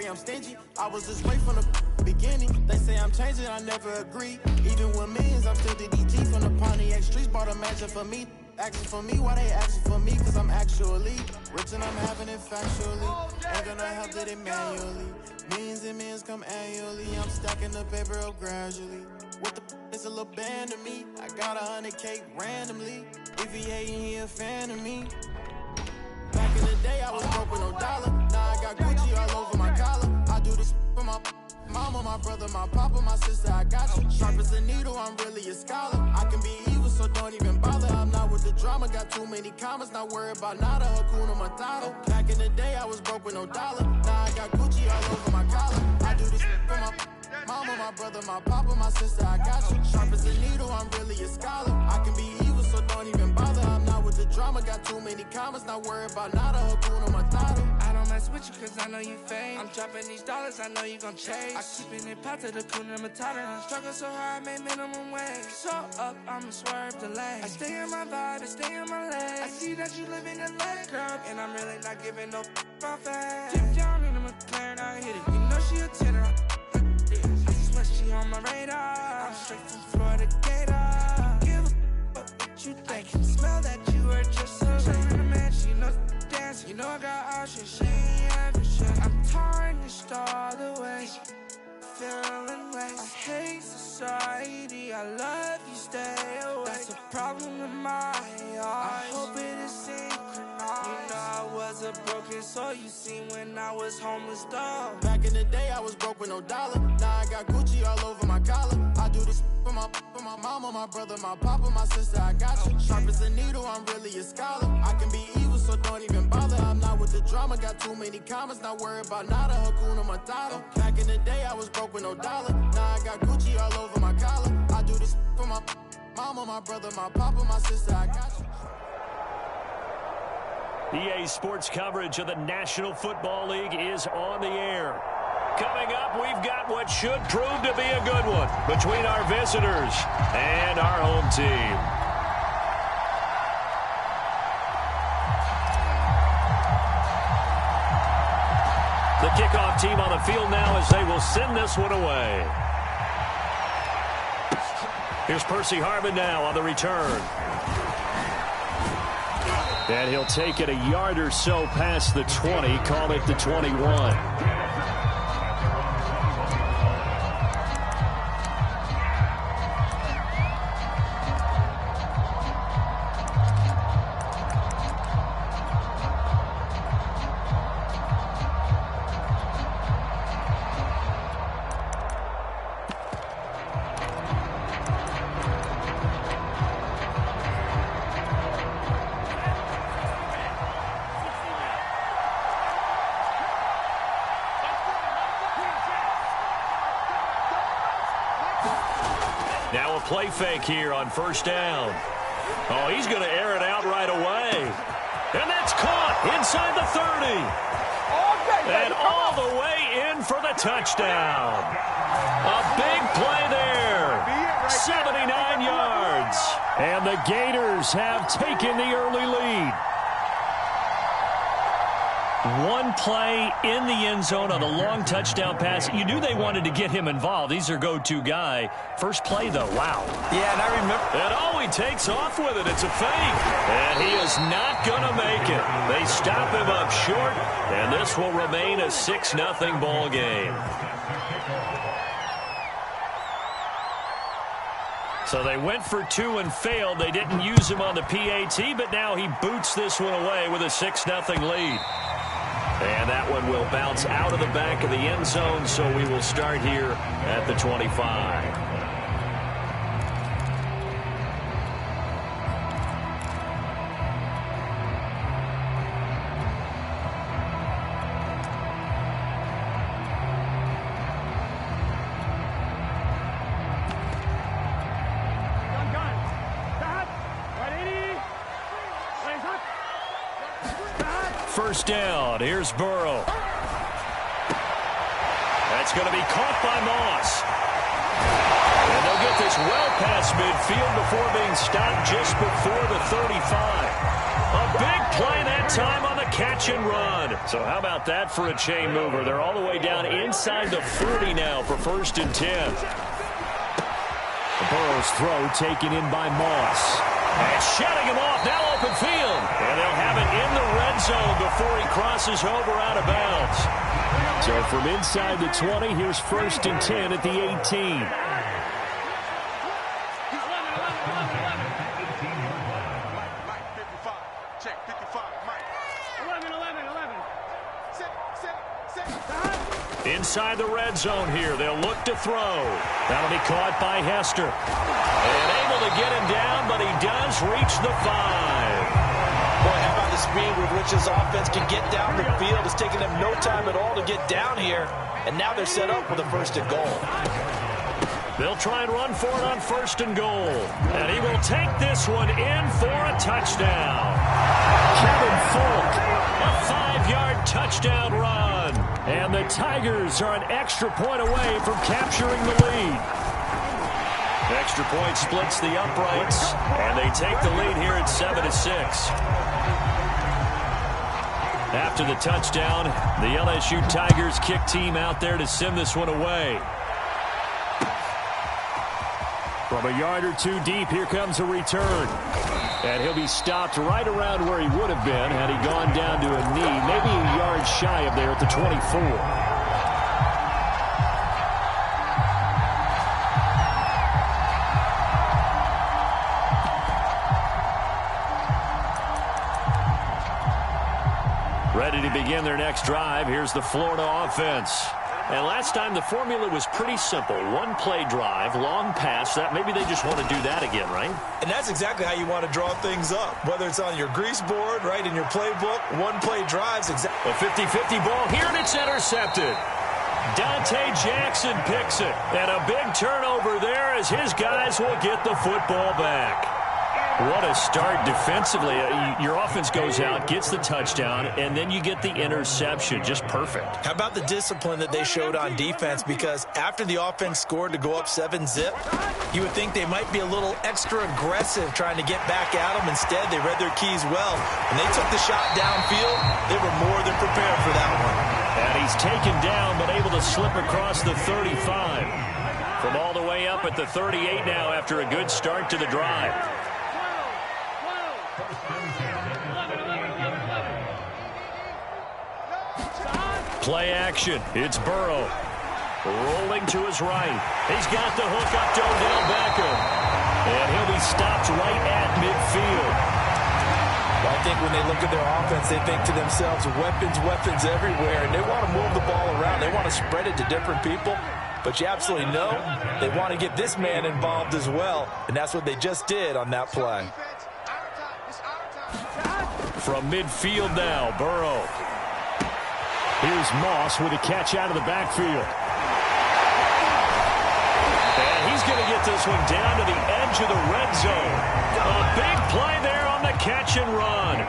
say I'm stingy. I was this way from the beginning. They say I'm changing, I never agree. Even with millions, I'm still DDG from the Pontiac streets. Bought a mansion for me. Asking for me, why they asking for me? Cause I'm actually rich and I'm having it factually. Ain't gonna help it manually. Millions and millions come annually. I'm stacking the paper up gradually. What the it's a little band to me. I got 100K randomly. If he hating, he a fan of me. Back in the day, I was broke with no dollar. Now I got Gucci all over my collar. I do this for my mama, my brother, my papa, my sister. I got you. Sharp as a needle, I'm really a scholar. I can be evil, so don't even bother. I'm not with the drama, got too many commas. Not worried about nada, Hakuna Matata. Back in the day, I was broke with no dollar. Now I got Gucci all over my collar. I do this for my mama, my brother, my papa, my sister. I got you. Sharp as a needle, I'm really a scholar. I can be evil, so don't even bother. I'm not with the drama, got too many commas. Not worried about nada, Hakuna Matata. I don't mess with you cause I know you fake. I'm dropping these dollars, I know you gon' chase. I keep it pot to the Hakuna Matata. I struggle so hard, I made minimum wage. So up, I'ma swerve the lane. I stay in my vibe, I stay in my lane. I see that you live in the lake, girl, and I'm really not giving no my face. Dip down in the McLaren, I hit it. You know she a tenor. I swear she on my radar. I'm straight from Florida Gator. Give a what you think. I can smell that you are just a regular man. She knows dance. You know I got options. She ain't ever shit. I'm tarnished all the way. Feeling like I hate society. I love you, stay away. That's a problem in my eyes. I hope it is synchronized. You know I was a broken soul. You seen when I was homeless, dog. Back in the day, I was broke with no dollar. Now I got Gucci all over my collar. I do this for my mama, my brother, my papa, my sister. I got you. Sharp as a needle, I'm really a scholar. I can be evil, so don't even bother. I'm not with the drama, got too many commas. Not worried about nada, Hakuna Matata. Back in the day, I was broke with no dollar. Now I got Gucci all over my collar. I do this for my mama, my brother, my papa, my sister. I got you. EA Sports coverage of the National Football League is on the air. Coming up, we've got what should prove to be a good one between our visitors and our home team. The kickoff team on the field now as they will send this one away. Here's Percy Harvin now on the return. And he'll take it a yard or so past the 20, call it the 21. Now a play fake here on first down. Oh, he's going to air it out right away. And that's caught inside the 30. And all the way in for the touchdown. A big play there. 79 yards. And the Gators have taken the early lead. One play in the end zone on a long touchdown pass. You knew they wanted to get him involved. He's their go-to guy. First play, though, wow. Yeah, and I remember. And oh, he takes off with it. It's a fake. And he is not going to make it. They stop him up short, and this will remain a 6-0 ball game. So they went for two and failed. They didn't use him on the PAT, but now he boots this one away with a 6-0 lead. And that one will bounce out of the back of the end zone, so we will start here at the 25. First down. Here's Burrow. That's going to be caught by Moss. And they'll get this well past midfield before being stopped just before the 35. A big play that time on the the catch and run. So how about that for a chain mover? They're all the way down inside the 40 now for 1st and 10. Burrow's throw taken in by Moss. And shutting him off, now open field. And they'll have it in the red zone before he crosses over out of bounds. So from inside the 20, here's 1st and 10 at the 18. Inside the red zone here, they'll look to throw. That'll be caught by Hester. And able to get him down, but he does reach the 5. Boy, how about the speed with which this offense can get down the field? It's taken them no time at all to get down here, and now they're set up with a 1st and goal. They'll try and run for it on 1st and goal. And he will take this one in for a touchdown. Kevin Fulk. A 5-yard touchdown run. And the Tigers are an extra point away from capturing the lead. Extra point splits the uprights, and they take the lead here at 7-6. After the touchdown, the LSU Tigers kick team out there to send this one away. From a yard or two deep, here comes a return. And he'll be stopped right around where he would have been had he gone down to a knee, maybe a yard shy of there at the 24. Ready to begin their next drive. Here's the Florida offense. And last time the formula was pretty simple. One play drive, long pass. That maybe they just want to do that again, right? And that's exactly how you want to draw things up. Whether it's on your grease board, right, in your playbook, one play drives. A 50-50 ball here, and it's intercepted. Dante Jackson picks it. And a big turnover there as his guys will get the football back. What a start defensively. Your offense goes out, gets the touchdown, and then you get the interception. Just perfect. How about the discipline that they showed on defense? Because after the offense scored to go up 7-zip, you would think they might be a little extra aggressive trying to get back at them. Instead, they read their keys well. When they took the shot downfield, they were more than prepared for that one. And he's taken down, but able to slip across the 35. From all the way up at the 38 now after a good start to the drive. Play action. It's Burrow. Rolling to his right. He's got the hook up to Odell Beckham. And he'll be stopped right at midfield. Well, I think when they look at their offense, they think to themselves, weapons everywhere. And they want to move the ball around. They want to spread it to different people. But you absolutely know they want to get this man involved as well. And that's what they just did on that play. From midfield now, Burrow. Here's Moss with a catch out of the backfield. And he's going to get this one down to the edge of the red zone. A big play there on the catch and run.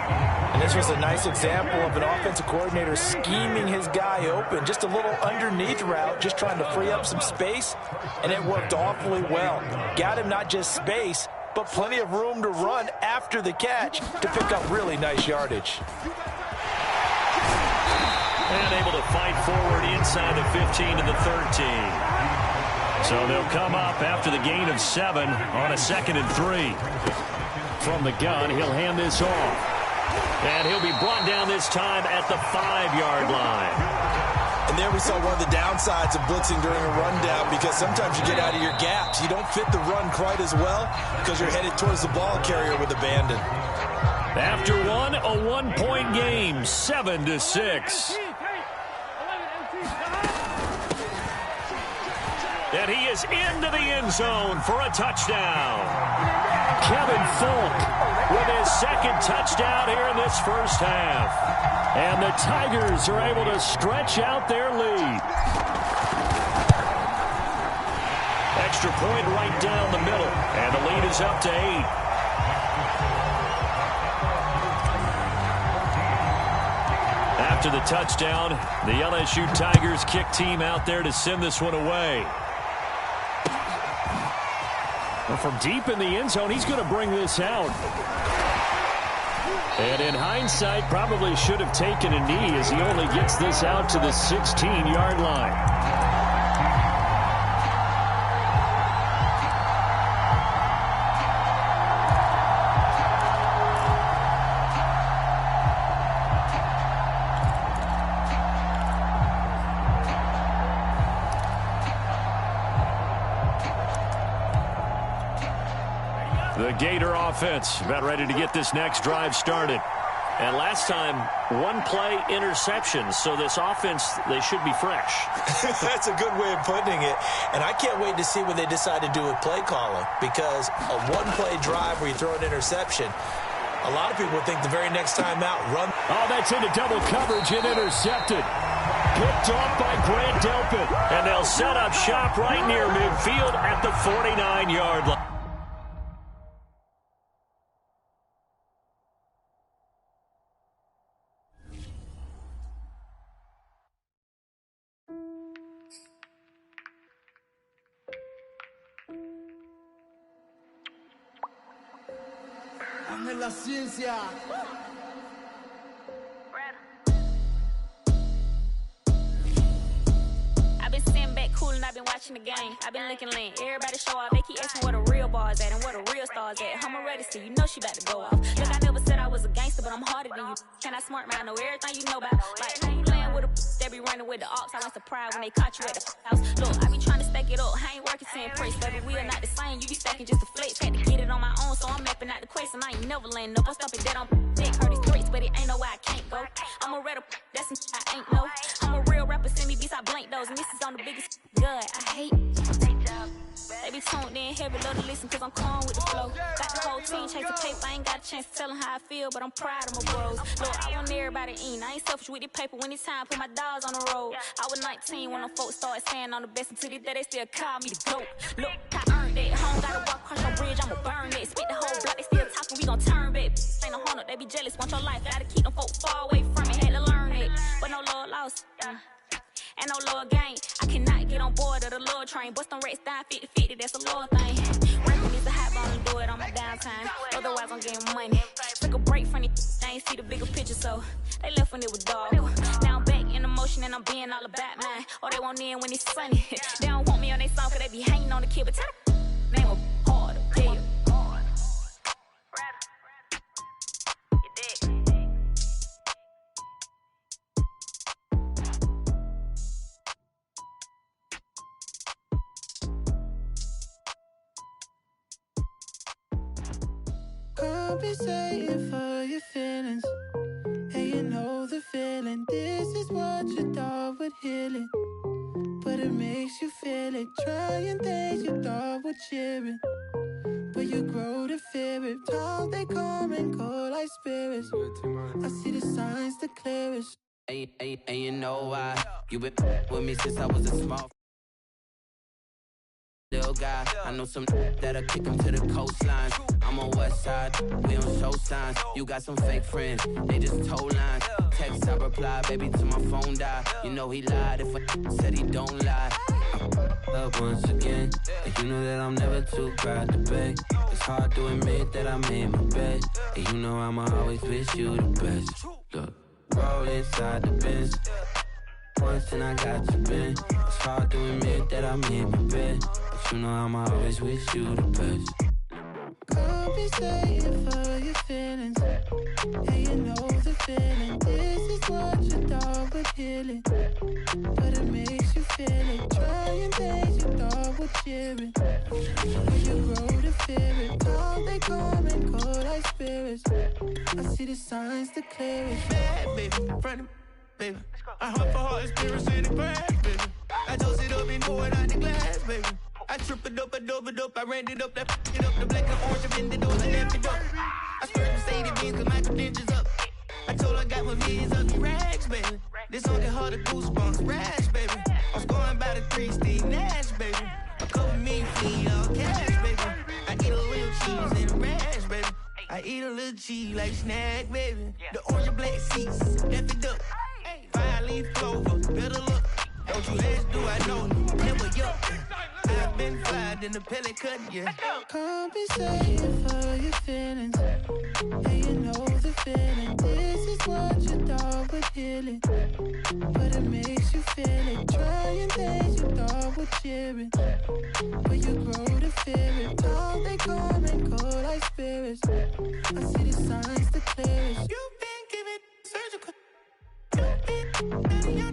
And this was a nice example of an offensive coordinator scheming his guy open. Just a little underneath route, just trying to free up some space. And it worked awfully well. Got him not just space, but plenty of room to run after the catch to pick up really nice yardage. And able to fight forward inside the 15 to the 13. So they'll come up after the gain of 7 on a 2nd and 3. From the gun, he'll hand this off. And he'll be brought down this time at the 5-yard line. And there we saw one of the downsides of blitzing during a rundown, because sometimes you get out of your gaps. You don't fit the run quite as well because you're headed towards the ball carrier with abandon. After one, a 1-point game, 7-6. And he is into the end zone for a touchdown. Kevin Fulk with his 2nd touchdown here in this first half. And the Tigers are able to stretch out their lead. Extra point right down the middle. And the lead is up to 8. After the touchdown, the LSU Tigers kick team out there to send this one away. From deep in the end zone, he's going to bring this out. And in hindsight, probably should have taken a knee as he only gets this out to the 16-yard line. The Gator offense about ready to get this next drive started. And last time, one play interception. So this offense, they should be fresh. That's a good way of putting it. And I can't wait to see what they decide to do with play calling. Because a one-play drive where you throw an interception, a lot of people think the very next time out, run. Oh, that's into double coverage and intercepted. Picked off by Grant Delpit. And they'll set up shop right near midfield at the 49-yard line. La ciencia. I've been sitting back cool and I've been watching the game. I've been looking lean. Everybody show off. They keep asking where the real bars at and where the real stars at. I'm ready to see. You know she about to go off. Look, I never said I was a gangster, but I'm harder than you. Can I smart man? I know everything you know about. Like, I ain't playing with a they be running with the ops. I was surprised when they caught you at the house. Look, I be trying to stack it up. I ain't working to impress, baby. We are not the same. You be stacking just a flex. Had to get it on my own, so I'm mapping out the quest. And I ain't never laying up. I'm stopping dead on dick. Heard these threats, but it ain't no way I can't go. I'm a red that's some I ain't know. I'm a real rapper, send me beats, I blank those. And this is on the biggest good. I hate. They be tuned in heavy, love to listen, cause I'm calm with the flow. Got the whole team chasing paper, I ain't got a chance to tell them how I feel, but I'm proud of my bros. Look, I want everybody in, I ain't selfish with the paper. When it's time, put my dogs on the road. I was 19 when them folks started saying I'm the best, until this day they still call me the GOAT. Look, I earned that, home gotta walk across your bridge, I'ma burn that. Spit the whole block, they still talking, we gon' turn back. Ain't no honor, they be jealous, want your life, gotta keep them folks far away from it. Had to learn it, but no love lost. And no Lord gain. I cannot get on board of the Lord train. Bust them rates down 50-50, that's a Lord thing. Rapping is a hot ball and do it on my downtime. Otherwise, I'm getting money. Took a break from it, I ain't see the bigger picture, so they left when it was dark. Now I'm back in emotion and I'm being all about mine. Or they want in when it's sunny. They don't want me on their song cause they be hanging on the kid, but tell them name a harder, yeah. Compensating for your feelings, and you know the feeling. This is what you thought would heal it, but it makes you feel it. Trying things you thought would cheer it, but you grow to fear it. Times they come and go like spirits. I see the signs the clearest. And you know why? You been with me since I was a small little guy. I know some that'll kick him to the coastline. I'm on west side, we on show signs. You got some fake friends, they just told lines. Text, I reply, baby, till my phone die. You know he lied if I said he don't lie. Up once again, and you know that I'm never too proud to beg. It's hard to admit that I made my bed, and you know I'ma always wish you the best. Look, roll inside the Benz. Once and I got you been. It's hard to admit that I made my bed, but you know I'ma always wish you the best. Compensating for your feelings, and you know the feeling. This is what you thought would heal it, but it makes you feel it. Trying things you thought would cheer it, but you grow to fear it. Times they come and go like spirits. I see the signs the clearest. Bad baby, front baby. I heart for heart, spirits in the grass, baby. I toast it up and pour it out the glass, baby. I trip it up, I dove it up, I ran it up, that it up, the black and orange, I bend it over, I left it up. I swear to say the beans, cause my credentials up. I told her I got my millions of me rags, baby. This song get hard to goosebumps, rash, baby. I'm scoring by the 3 Steve Nash, baby. A couple million feet, all cash, baby. I eat a little cheese and a rash, baby. I eat a little cheese like snack, baby. The orange and black seats, left it up. 5-leaf clover, better look. Don't you ask, do I know? Never yup. I've been fly than the pellet cut, yeah. Compensating for your feelings. And you know the feeling. This is what you thought was healing. But it makes you feel it. Trying things you thought were cheering. But you grow to fear it. All they come and go like spirits. I see the signs the clearest. You've been giving surgical. You've been letting your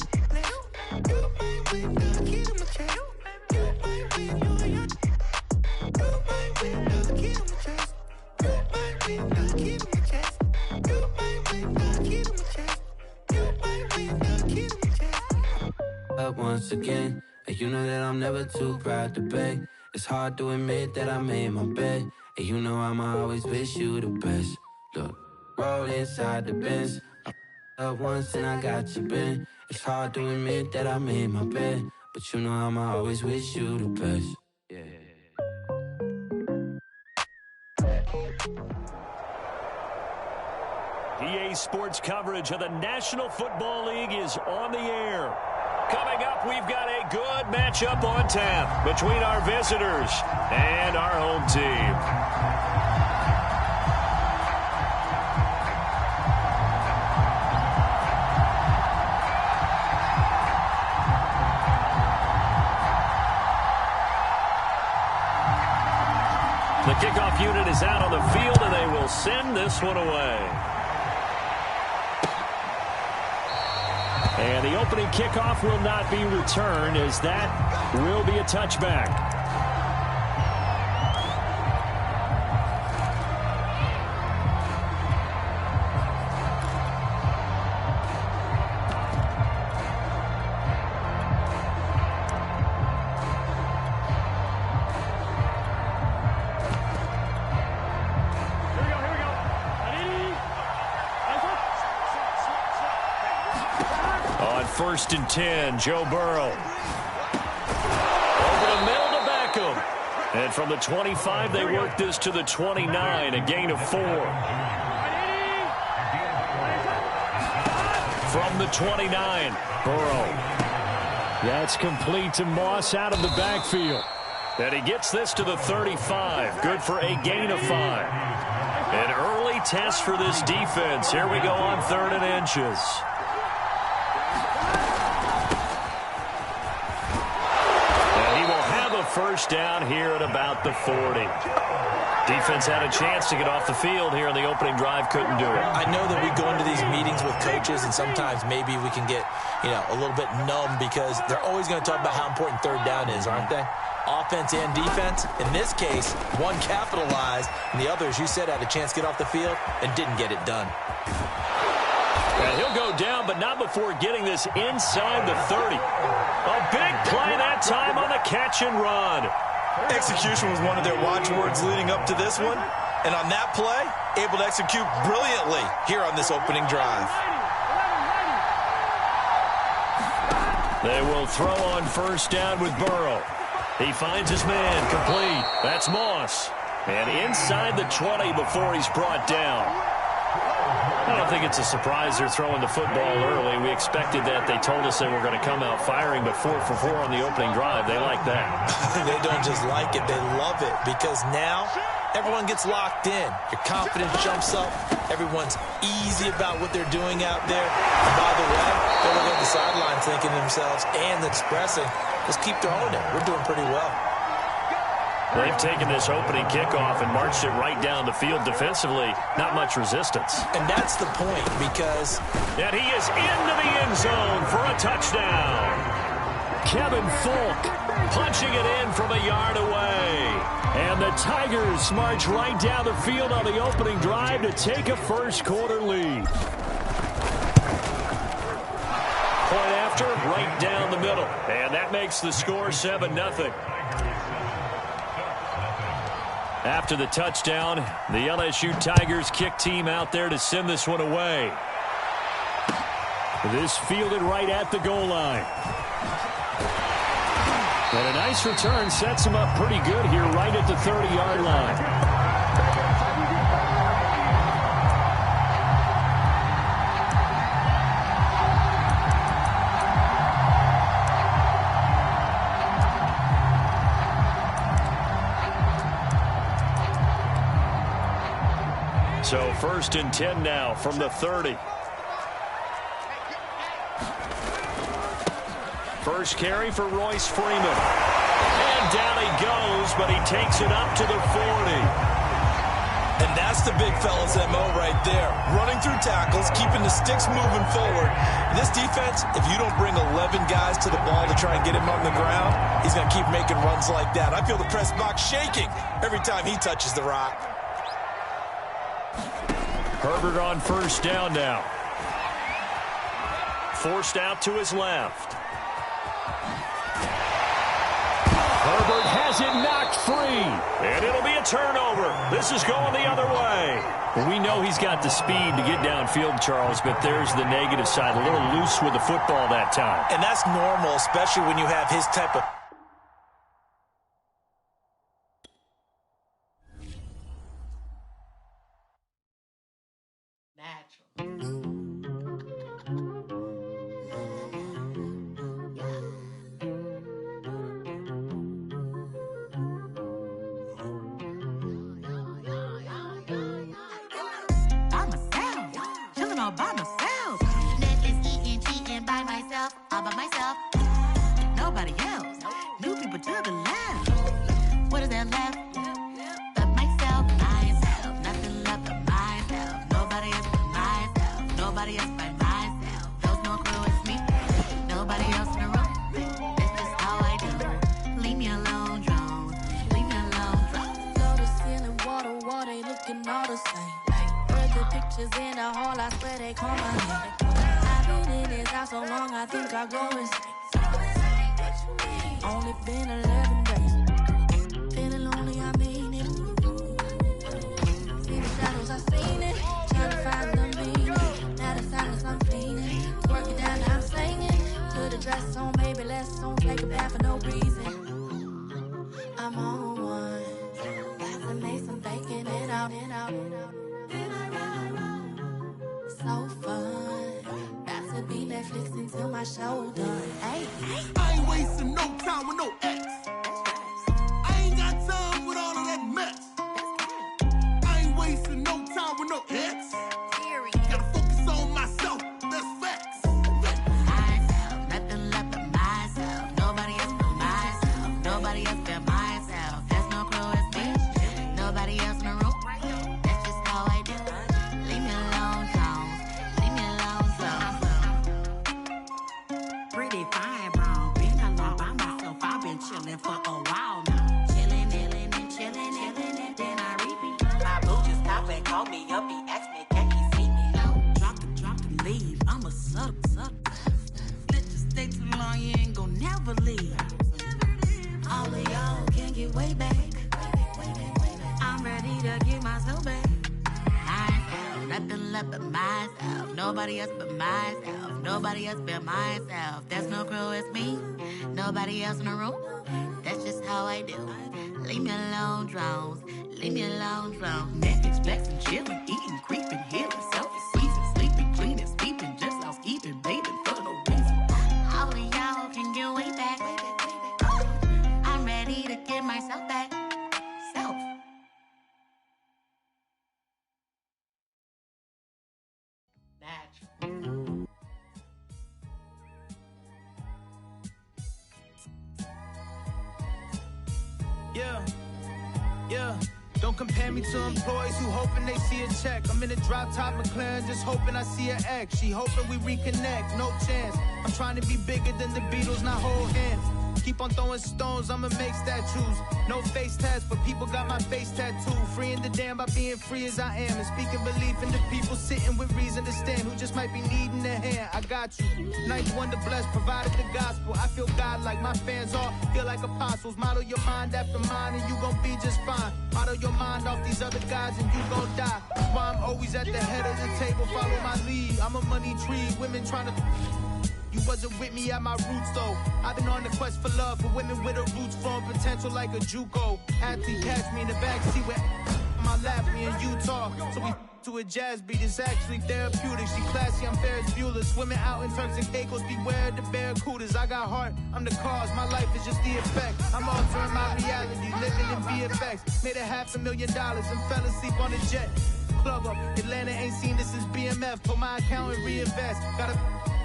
you might win the key to my chest. You might win your yacht. You might win the key to my chest. You might win the key to my chest. You might win the key to my chest. You might win the key to my chest. Up once again, and you know that I'm never too proud to beg. It's hard to admit that I made my bed, and you know I'ma always wish you the best. Look, roll inside the Benz. I up once and I got you bent. It's hard to admit that I made my bed, but you know I'ma always wish you the best. Yeah. EA Sports coverage of the National Football League is on the air. Coming up, we've got a good matchup on tap between our visitors and our home team. The kickoff unit is out on the field, and they will send this one away. And the opening kickoff will not be returned, as that will be a touchback. First and 10, Joe Burrow. Over the middle to Beckham. And from the 25, they work this to the 29, a gain of 4. From the 29, Burrow. That's complete to Moss out of the backfield. And he gets this to the 35, good for a gain of 5. An early test for this defense. Here we go on 3rd and inches. First down here at about the 40. Defense had a chance to get off the field here in the opening drive, couldn't do it. I know that we go into these meetings with coaches, and sometimes maybe we can get, a little bit numb because they're always going to talk about how important 3rd down is, aren't they? Offense and defense. In this case, one capitalized, and the other, as you said, had a chance to get off the field and didn't get it done. And he'll go down, but not before getting this inside the 30. A big play that time on the catch and run. Execution was one of their watchwords leading up to this one. And on that play, able to execute brilliantly here on this opening drive. They will throw on first down with Burrow. He finds his man, complete. That's Moss. And inside the 20 before he's brought down. I don't think it's a surprise they're throwing the football early. We expected that. They told us they were going to come out firing, but 4 for 4 on the opening drive. They like that. They don't just like it. They love it because now everyone gets locked in. Your confidence jumps up. Everyone's easy about what they're doing out there. And by the way, they're looking at the sidelines thinking to themselves and expressing, let's keep throwing it. We're doing pretty well. They've taken this opening kickoff and marched it right down the field defensively. Not much resistance. And that's the point because... And he is into the end zone for a touchdown. Kevin Folk punching it in from a yard away. And the Tigers march right down the field on the opening drive to take a first quarter lead. Point after, right down the middle. And that makes the score 7-0. After the touchdown, the LSU Tigers kick team out there to send this one away. This fielded right at the goal line. And a nice return sets him up pretty good here right at the 30-yard line. So 1st and 10 now from the 30. First carry for Royce Freeman. And down he goes, but he takes it up to the 40. And that's the big fella's MO right there. Running through tackles, keeping the sticks moving forward. In this defense, if you don't bring 11 guys to the ball to try and get him on the ground, he's going to keep making runs like that. I feel the press box shaking every time he touches the rock. Herbert on 1st down now. Forced out to his left. Herbert has it knocked free. And it'll be a turnover. This is going the other way. Well, we know he's got the speed to get downfield, Charles, but there's the negative side. A little loose with the football that time. And that's normal, especially when you have his type of... By myself, Netflix eating, cheating by myself, all by myself. Nobody else, new people to the left. What is that left? But myself, nothing left but myself. Nobody else but myself, nobody else but myself. There's no crew, it's me, nobody else in the room. That's just how I do. Leave me alone, drones. Leave me alone, drones. Go to ceiling, water, they looking all the same. The pictures in the hall, I swear they call my name. I've been in this house so long, I think I go insane. Only been 11 days. Feeling lonely, I mean it. See the shadows, I seen it. Trying to find the meaning. Now the silence, I'm feeling. Working down, I'm singing. Put a dress on, baby, let's on. Take a bath for no reason. I'm on one. Got some made some bacon and out. So fun. About to be Netflix until my show done. Hey. I ain't wasting no time with no ex. I ain't got time with all of that mess. I ain't wasting no time with no ex. Gotta focus on myself. That's facts. Myself, nothing left but myself. Nobody else but myself. Nobody else but myself. There's no crew, it's me. Nobody else in the room. That's just how I do. Leave me alone, Jones. Leave me alone, Jones. Pretty fine, bro. Been alone by myself. I've been chilling for a while now. Chilling, and then I repeat. My boo just stopped and called me up. He asked me, can he see me? Drop the leave. I'm a suck. Let you stay too long, you ain't gon' never leave. All of y'all can get way back. I'm ready to get myself back. Myself, nothing left but myself. Nobody else but myself. Nobody else but myself. There's no crew, it's me. Nobody else in the room. That's just how I do. Leave me alone, drones. Leave me alone, drones. Netflix, flexing, chilling, eating, creeping, healing, selfish, squeezing, sleeping, cleaning, sleeping, just housekeeping, bathing for no reason. All of y'all can get way back. I'm ready to get myself back. Self. Yeah. Don't compare me to employees who hoping they see a check. I'm in a drop-top McLaren, just hoping I see an X. She hoping we reconnect, no chance. I'm trying to be bigger than the Beatles, not hold hands. Keep on throwing stones, I'ma make statues. No face tats, but people got my face tattooed. Freeing the damn by being free as I am. And speaking belief in the people sitting with reason to stand. Who just might be needing a hand, I got you. Ninth wonder blessed, provided the gospel. I feel God like my fans all feel like apostles. Model your mind after mine and you gon' be just fine. Model your mind off these other guys and you gon' die. That's why I'm always at the head of the table, follow my lead. I'm a money tree, women trying to... You wasn't with me at my roots though. I've been on the quest for love for women with her roots flowing potential like a JUCO. Athlete catch me in the backseat with my lap, me in Utah. So we to a jazz beat, it's actually therapeutic. She classy, I'm Ferris Bueller. Swimming out in Turks and Caicos, beware the barracudas. I got heart, I'm the cause, my life is just the effect. I'm altering my reality, living in VFX. Made $500,000 and fell asleep on a jet. plug up. Atlanta ain't seen this since BMF. Put my account and reinvest. Gotta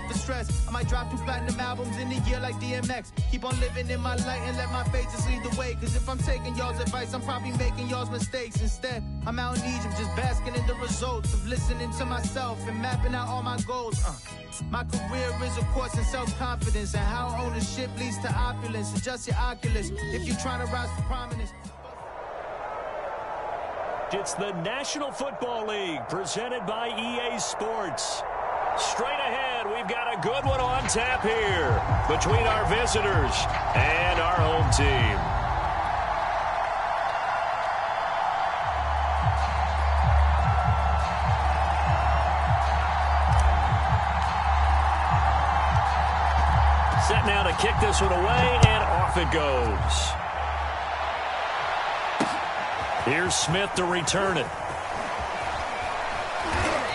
for stress. I might drop 2 platinum albums in a year like DMX. Keep on living in my light and let my faith just lead the way. Cause if I'm taking y'all's advice, I'm probably making y'all's mistakes. Instead, I'm out in Egypt just basking in the results of listening to myself and mapping out all my goals. My career is a course in self-confidence and how ownership leads to opulence. Adjust your Oculus if you're trying to rise to prominence. It's the National Football League presented by EA Sports. Straight ahead, we've got a good one on tap here between our visitors and our home team. Set now to kick this one away, and off it goes. Here's Smith to return it.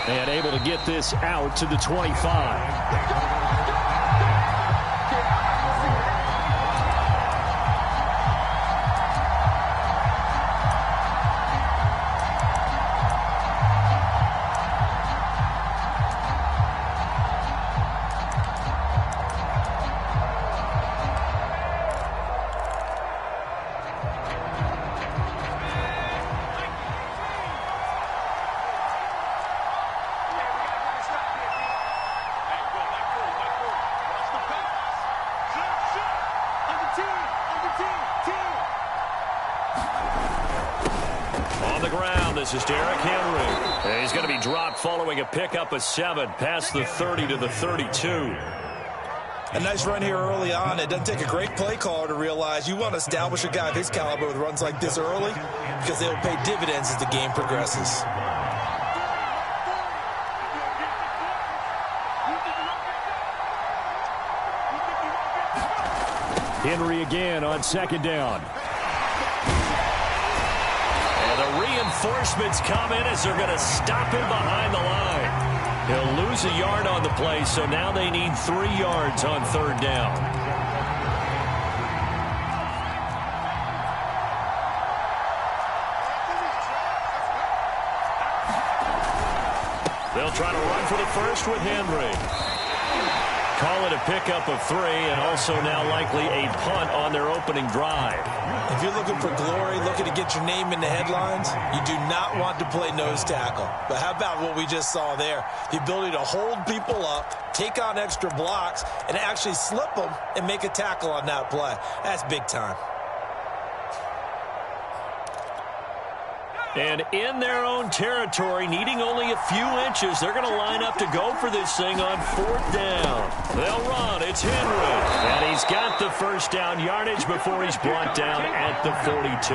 And able to get this out to the 25. This is Derrick Henry. And he's going to be dropped following a pickup of 7 past the 30 to the 32. A nice run here early on. It doesn't take a great play caller to realize you want to establish a guy of his caliber with runs like this early because they'll pay dividends as the game progresses. Henry again on second down. Reinforcements come in as they're going to stop him behind the line. He'll lose a yard on the play, so now they need 3 yards on third down. They'll try to run for the first with Henry. Call it a pickup of 3, and also now likely a punt on their opening drive. If you're looking for glory, looking to get your name in the headlines, you do not want to play nose tackle. But how about what we just saw there? The ability to hold people up, take on extra blocks, and actually slip them and make a tackle on that play. That's big time. And in their own territory, needing only a few inches, they're going to line up to go for this thing on 4th down. They'll run. It's Henry. And he's got the first down yardage before he's brought down at the 42.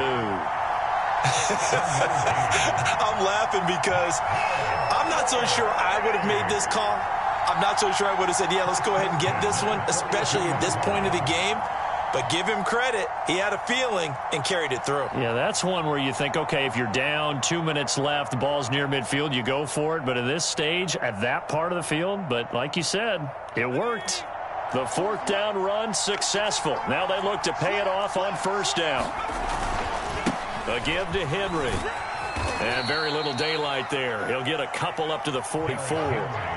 I'm laughing because I'm not so sure I would have made this call. I'm not so sure I would have said, yeah, let's go ahead and get this one, especially at this point of the game. But give him credit. He had a feeling and carried it through. Yeah, that's one where you think, okay, if you're down, 2 minutes left, the ball's near midfield, you go for it. But at this stage, at that part of the field, but like you said, it worked. The 4th down run successful. Now they look to pay it off on 1st down. A give to Henry. And very little daylight there. He'll get a couple up to the 44.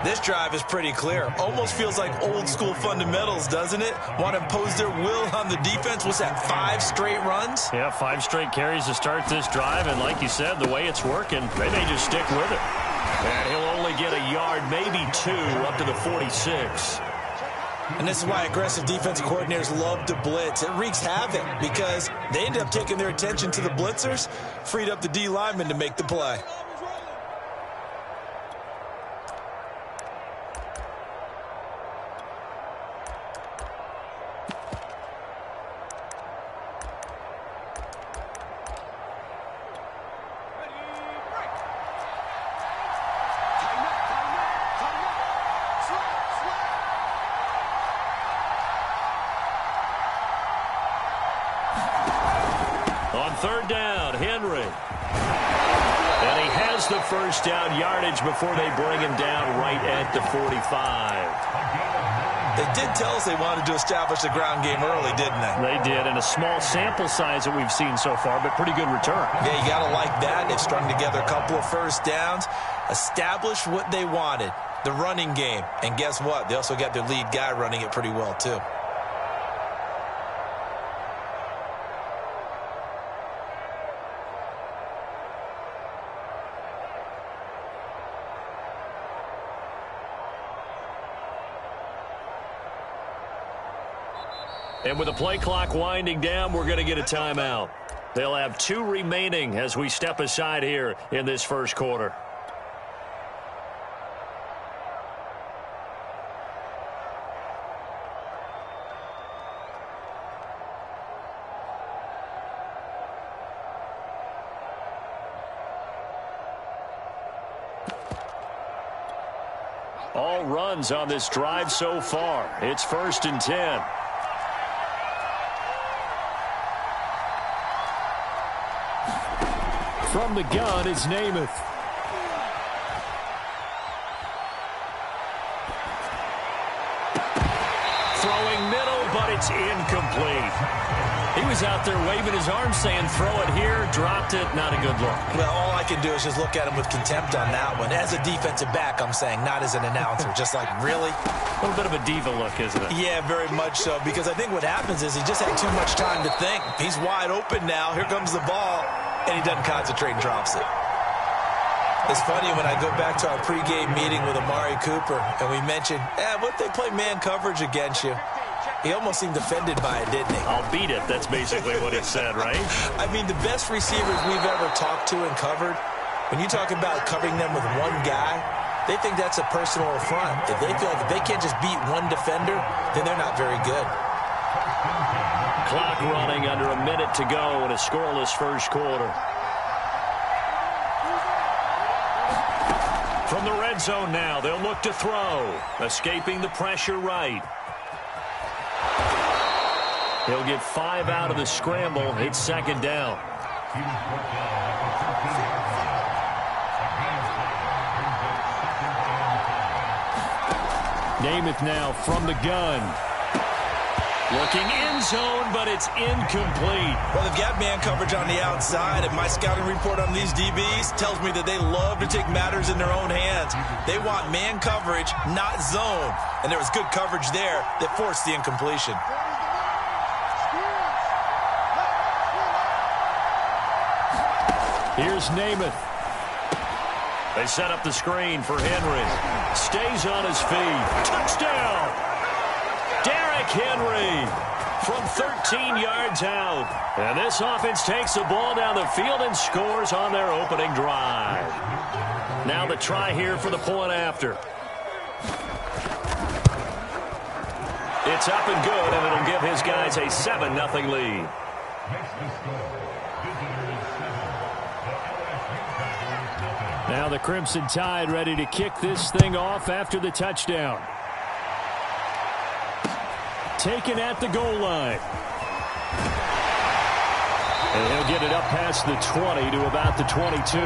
This drive is pretty clear. Almost feels like old school fundamentals, doesn't it? Want to impose their will on the defense. What's that, 5 straight runs? Yeah, 5 straight carries to start this drive. And like you said, the way it's working, they may just stick with it. And he'll only get a yard, maybe 2, up to the 46. And this is why aggressive defensive coordinators love to blitz. It wreaks havoc because they end up taking their attention to the blitzers, freed up the D lineman to make the play. Third down, Henry. And he has the first down yardage before they bring him down right at the 45. They did tell us they wanted to establish the ground game early, didn't they? They did, and a small sample size that we've seen so far, but pretty good return. Yeah, you got to like that. They've strung together a couple of first downs, established what they wanted, the running game. And guess what? They also got their lead guy running it pretty well, too. And with the play clock winding down, we're going to get a timeout. They'll have 2 remaining as we step aside here in this first quarter. All runs on this drive so far. It's 1st and 10. From the gun, it's Namath. Throwing middle, but it's incomplete. He was out there waving his arms saying, throw it here, dropped it, not a good look. Well, all I can do is just look at him with contempt on that one. As a defensive back, I'm saying, not as an announcer. Just like, really? A little bit of a diva look, isn't it? Yeah, very much so, because I think what happens is he just had too much time to think. He's wide open now. Here comes the ball, and he doesn't concentrate and drops it. It's funny when I go back to our pregame meeting with Amari Cooper, and we mentioned, what if they play man coverage against you? He almost seemed offended by it, didn't he? I'll beat it. That's basically what he said, right? I mean, the best receivers we've ever talked to and covered, when you talk about covering them with one guy, they think that's a personal affront. If they feel like if they can't just beat one defender, then they're not very good. Clock running under a minute to go in a scoreless first quarter. From the red zone now, they'll look to throw. Escaping the pressure right. He'll get 5 out of the scramble. It's 2nd down. Namath now from the gun. Looking end zone, but it's incomplete. Well, they've got man coverage on the outside, and my scouting report on these DBs tells me that they love to take matters in their own hands. They want man coverage, not zone. And there was good coverage there that forced the incompletion. Here's Namath. They set up the screen for Henry. Stays on his feet. Touchdown! Derrick Henry from 13 yards out. And this offense takes the ball down the field and scores on their opening drive. Now the try here for the point after. It's up and good, and it'll give his guys a 7-0 lead. Now the Crimson Tide ready to kick this thing off after the touchdown. Taken at the goal line. And he'll get it up past the 20 to about the 22.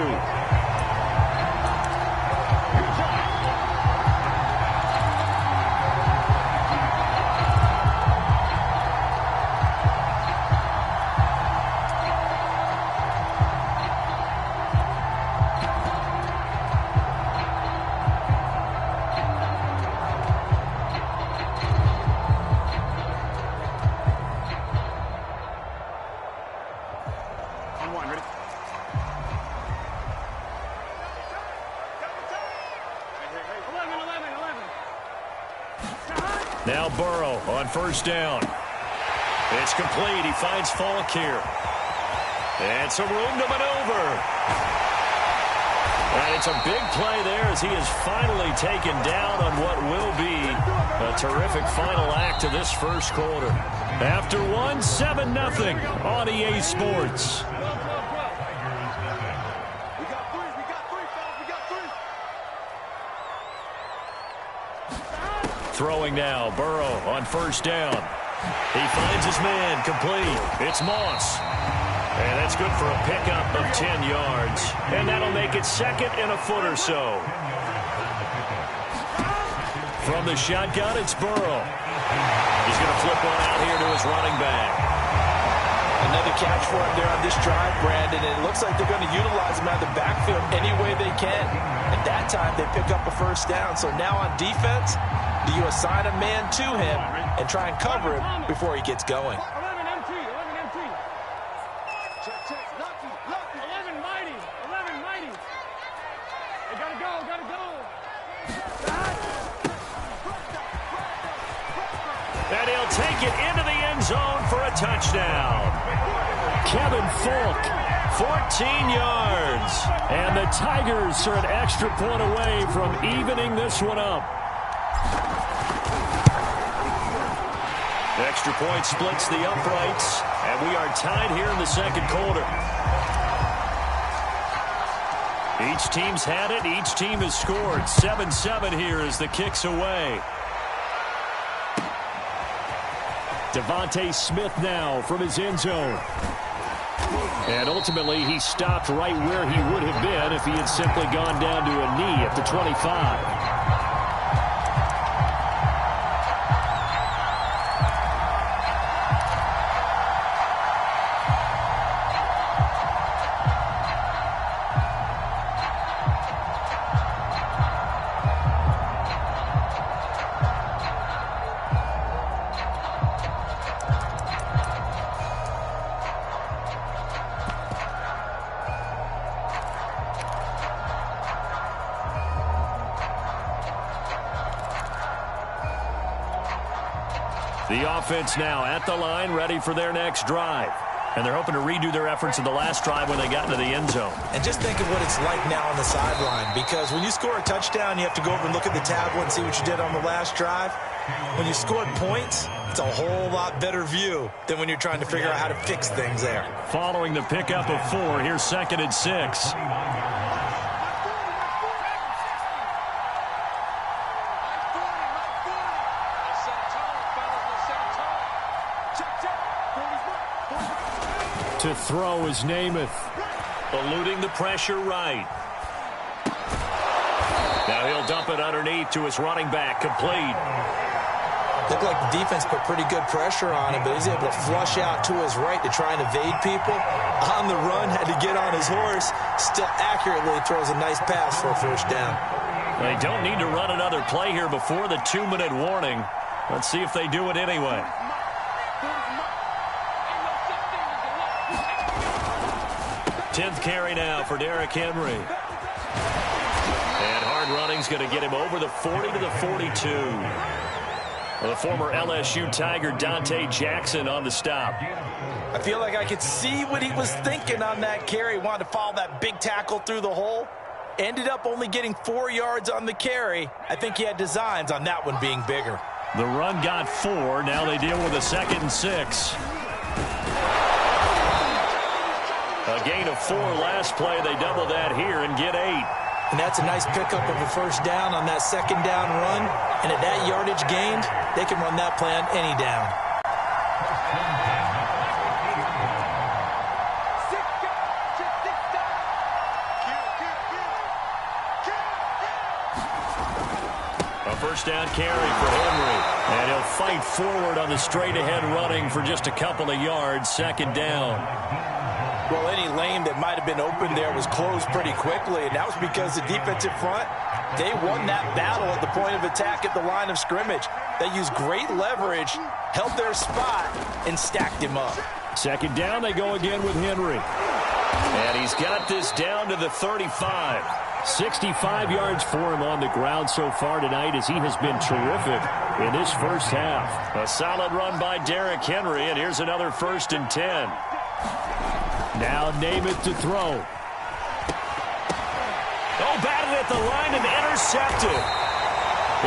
Now Burrow on first down. It's complete. He finds Falk here. And some room to maneuver. And it's a big play there as he is finally taken down on what will be a terrific final act of this first quarter. After 7-0 on EA Sports. Throwing now, Burrow on first down. He finds his man, complete. It's Moss. And that's good for a pickup of 10 yards. And that'll make it second and a foot or so. From the shotgun, it's Burrow. He's going to flip one out here to his running back. Another catch for him there on this drive, Brandon, and it looks like they're going to utilize him out of the backfield any way they can. At that time, they pick up a first down. So now on defense, do you assign a man to him and try and cover him before he gets going? 11 MT, 11 MT. Check. Lucky. 11 mighty. They gotta go. And he'll take it into the end zone for a touchdown. Kevin Falk, 14 yards. And the Tigers are an extra point away from evening this one up. Extra point splits the uprights, and we are tied here in the second quarter. Each team's had it. Each team has scored. 7-7 here as the kick's away. Devontae Smith now from his end zone. And ultimately, he stopped right where he would have been if he had simply gone down to a knee at the 25. The offense now at the line, ready for their next drive. And they're hoping to redo their efforts in the last drive when they got into the end zone. And just think of what it's like now on the sideline, because when you score a touchdown, you have to go over and look at the tablet and see what you did on the last drive. When you scored points, it's a whole lot better view than when you're trying to figure out how to fix things there. Following the pickup of 4, here's 2nd and 6. To throw is Namath. Eluding the pressure right. Now he'll dump it underneath to his running back. Complete. Looked like the defense put pretty good pressure on him, but he's able to flush out to his right to try and evade people. On the run, had to get on his horse. Still accurately throws a nice pass for a first down. They don't need to run another play here before the 2-minute warning. Let's see if they do it anyway. 10th carry now for Derrick Henry. And hard running's going to get him over the 40 to the 42. The former LSU Tiger Dante Jackson on the stop. I feel like I could see what he was thinking on that carry. Wanted to follow that big tackle through the hole. Ended up only getting 4 yards on the carry. I think he had designs on that one being bigger. The run got 4. Now they deal with a 2nd and 6. A gain of 4 last play. They double that here and get 8. And that's a nice pickup of a first down on that 2nd down run. And at that yardage gained, they can run that play on any down. A first down carry for Henry. And he'll fight forward on the straight-ahead running for just a couple of yards. 2nd down. Well, any lane that might have been open there was closed pretty quickly, and that was because the defensive front, they won that battle at the point of attack at the line of scrimmage. They used great leverage, held their spot, and stacked him up. 2nd down, they go again with Henry. And he's got this down to the 35. 65 yards for him on the ground so far tonight as he has been terrific in his first half. A solid run by Derrick Henry, and here's another 1st and 10. Now Namath to throw. Oh, batted at the line and intercepted.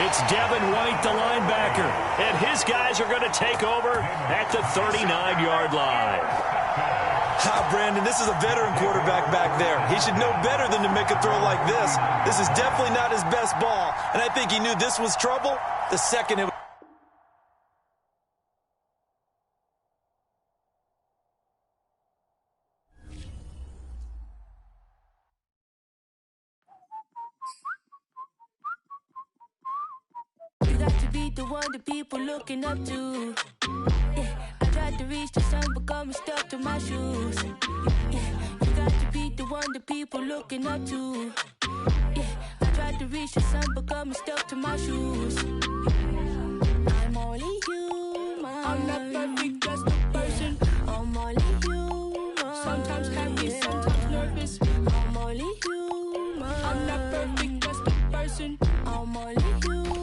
It's Devin White, the linebacker. And his guys are going to take over at the 39-yard line. Brandon, this is a veteran quarterback back there. He should know better than to make a throw like this. This is definitely not his best ball. And I think he knew this was trouble the second it the one that people looking up to. Yeah, I tried to reach the sun, but got me stuck to my shoes. Yeah, you got to be the one that people looking up to. Yeah, I tried to reach the sun, but got me stuck to my shoes. I'm only human. I'm not perfect, just a person. I'm only human. Sometimes happy, sometimes nervous. I'm only human. I'm not perfect, just a person. I'm only human.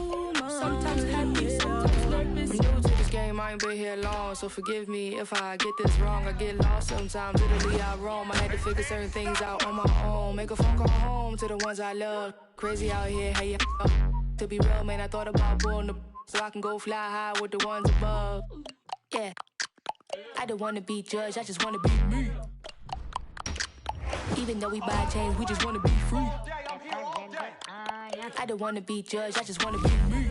Sometimes happy, sometimes nervous. I'm new to this game, I ain't been here long, so forgive me if I get this wrong. I get lost sometimes, literally I roam. I had to figure certain things out on my own. Make a phone call home to the ones I love. Crazy out here, hey, to be real, man, I thought about pulling the so I can go fly high with the ones above. Yeah, I don't wanna be judged, I just wanna be me. Even though we buy chains, we just wanna be free. I don't wanna be judged, I just wanna be me.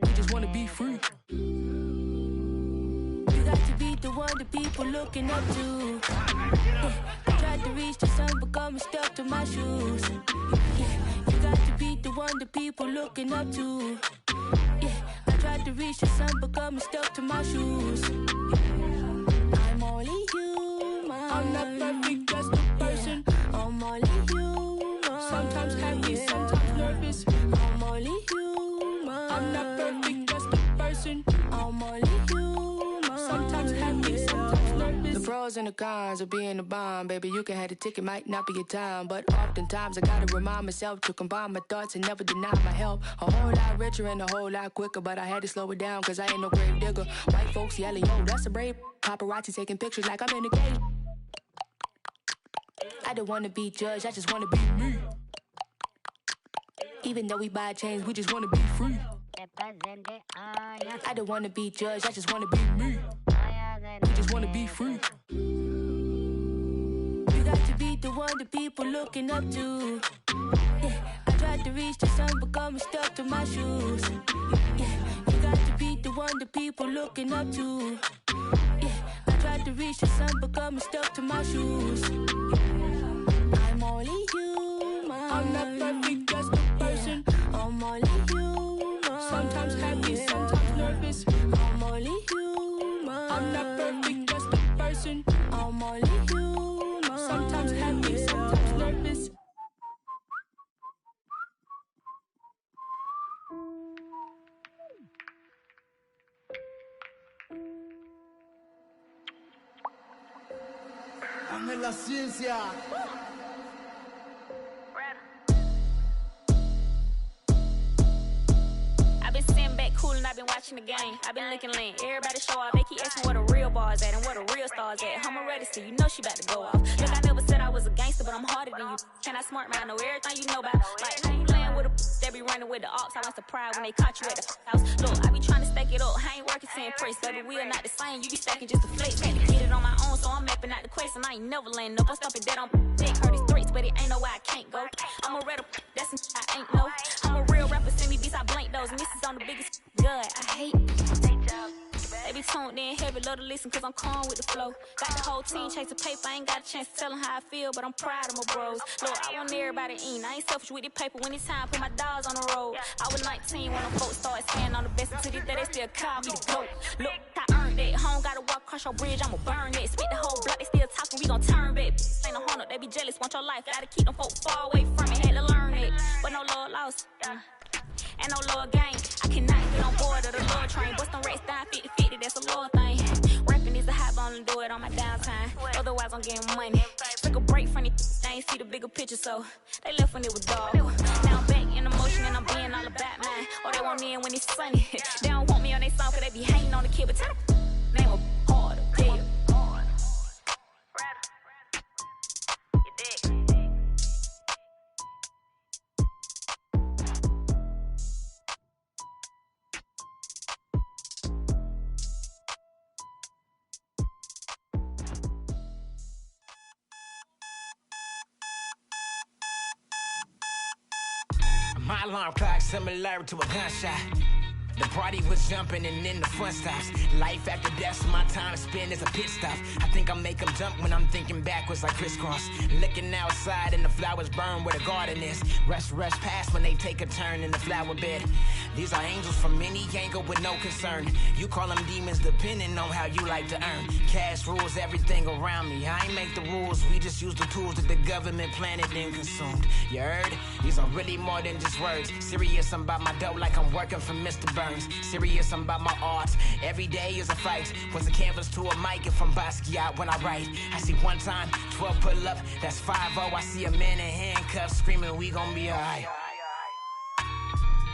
We just wanna be free. You got to be the one that people looking up to. Yeah, I tried to reach the sun, but got me stuck to my shoes. Yeah, you got to be the one that people looking up to. Yeah, I tried to reach the sun, but got me stuck to my shoes. I'm only human. I'm not perfect, just a person. I'm only human. Sometimes happy, sometimes nervous. I'm only human. I'm not perfect, just a person. I'm only human. Sometimes happy, sometimes nervous. The pros and the cons of being a bomb, baby. You can have the ticket, might not be your time, but oftentimes I gotta remind myself to combine my thoughts and never deny my help. A whole lot richer and a whole lot quicker, but I had to slow it down cause I ain't no grave digger. White folks yelling, yo, that's a brave. Paparazzi taking pictures like I'm in the game. I don't wanna be judged, I just wanna be me. Even though we buy chains, we just wanna be free. I don't wanna be judged, I just wanna be me. We just wanna be free. You got to be the one that people looking up to. Yeah, I tried to reach the sun, but got me stuck to my shoes. Yeah, you got to be the one that people looking up to. Yeah, I tried to reach the sun, but got me stuck to my shoes. I'm only human. I'm not perfect, just a person. I'm only human. Sometimes happy, sometimes nervous. I'm only human. I'm not perfect, just a person. I'm only human. Sometimes happy, sometimes nervous. Dame la ciencia. I've been sitting back cool and I've been watching the game. I've been looking lean. Everybody show off. They keep asking where the real bars at and where the real stars at. I'm ready to see. You know she about to go off. Look, I never said I was a gangster, but I'm harder than you. Can I smart man? I know everything you know about. Like, how you laying with a they be running with the ops. I was surprised when they caught you at the house. Look, I be trying to stack it up. I ain't working to impress. Baby, we are not the same. You be stacking just to flex. Had to get it on my own, so I'm mapping out the quest. And I ain't never laying up. I'm stopping dead on dick. Heard these threats, but it ain't no way I can't go. I'm a red up. That's some I ain't know. I'm a real rapper. Send me beats, I blank those. And this is on the biggest good. I hate they be tuned in heavy, love to listen cause I'm calm with the flow. Got the whole team chasing paper, I ain't got a chance to tell them how I feel, but I'm proud of my bros. Look, I want everybody in, I ain't selfish with the paper when it's time, put my dogs on the road. I was 19 when them folks started saying I'm the best, until this day they still call me the GOAT. Look, I earned that, home gotta walk across your bridge, I'ma burn that. Spit the whole block, they still talking, we gon' turn back. Ain't no hunter, they be jealous, want your life, gotta keep them folks far away from it, had to learn it. But no love lost, and no love gain. I cannot get on board of the love train. Bust them racks down 50-50, that's a love thing. Rapping is a hot bone and do it on my downtime. Otherwise, I'm getting money. Took a break from it, I ain't see the bigger picture, so they left when it was dark. Now I'm back in emotion and I'm being all about mine. Or they want me in when it's sunny. They don't want me on their song cause they be hating on the kid, but tell them name a harder, yeah. My alarm clock similar to a gunshot. The party was jumping and then the fun stops. Life after death, so my time spent as a pit stop. I think I make them jump when I'm thinking backwards like crisscross. Looking outside and the flowers burn where the garden is. Rush past when they take a turn in the flower bed. These are angels from any angle with no concern. You call them demons depending on how you like to earn. Cash rules everything around me. I ain't make the rules, we just use the tools that the government planted and consumed. You heard? These are really more than just words. Serious, I'm about my dough like I'm working for Mr. Burns. Serious, I'm about my art. Every day is a fight. Was a canvas to a mic and from Basquiat when I write. I see one time, 12 pull up, that's 5-0. I see a man in handcuffs screaming, we gon' be alright.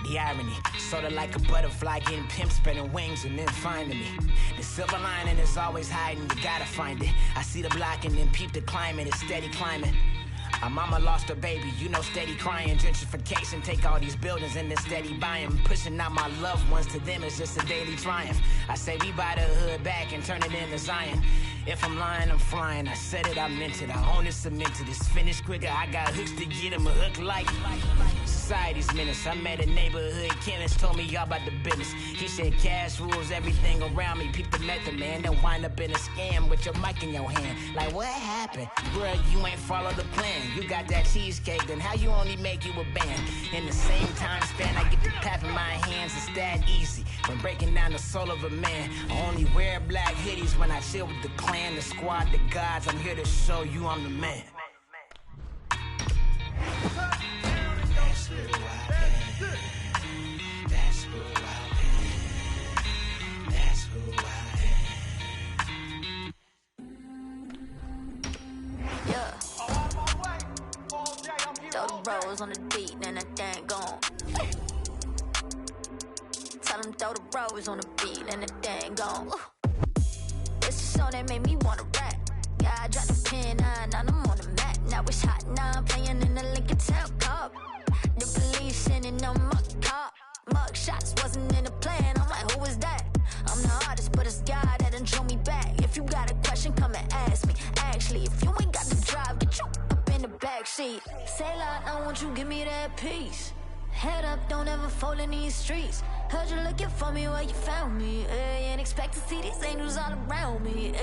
The irony, sorta like a butterfly getting pimped, spreading wings and then finding me. The silver lining is always hiding, you gotta find it. I see the block and then peep the climate, it's steady climbing. Our mama lost her baby, you know, steady crying. Gentrification, take all these buildings and then steady buying. Pushing out my loved ones, to them it's just a daily triumph. I say we buy the hood back and turn it into Zion. If I'm lying, I'm flying. I said it, I meant it. I own it, cemented. It's finished quicker. I got hooks to get him a hook like society's menace. I met a neighborhood chemist, told me all about the business. He said cash rules everything around me. Peep the method, man. Then wind up in a scam with your mic in your hand. Like, what happened? Bruh, you ain't follow the plan. You got that cheesecake, then how you only make you a band? In the same time span, I get to clapping my hands. It's that easy. From breaking down the soul of a man. I only wear black hoodies when I chill with the clan, the squad, the gods. I'm here to show you I'm the man. That's who I am. That's who I am. That's who I am. Yeah. Throw the rose on the beat, then that thing gone. Tell them throw the rose on the beat, and that thing gone. This is a song that made me wanna rap. Yeah, I dropped the pen, now I'm on the mat. Now it's hot, now I'm playing in the Lincoln Town Cup. The police sending on my car. Mug shots wasn't in the plan, I'm like, who is that? I'm the artist, but it's God that done drew me back. If you got a question, come and ask me. Actually, if you ain't got the drive, get you up in the backseat. Say loud, I want you, give me that peace. Head up, don't ever fall in these streets. Heard you looking for me where you found me, ain't expect to see these angels all around me,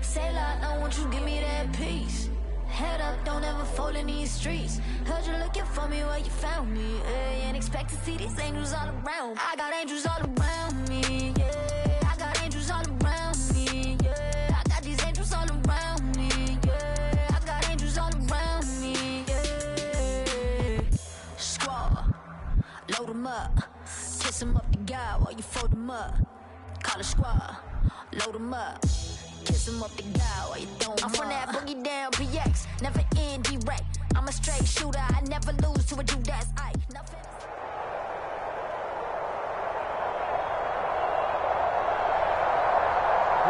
Say loud, I want you, give me that peace. Head up, don't ever fall in these streets. Heard you looking for me where you found me, ain't expect to see these angels all around me. I got angels all around me, yeah. I got angels all around me, yeah. I got these angels all around me, yeah. I got angels all around me, yeah. Squad, load them up. Kiss him up to God while you fold him up. Call a squad, load him up. Kiss him up to God while you throw him up. I'm from that boogie down PX, never end direct. I'm a straight shooter, I never lose to a dude that's Ike.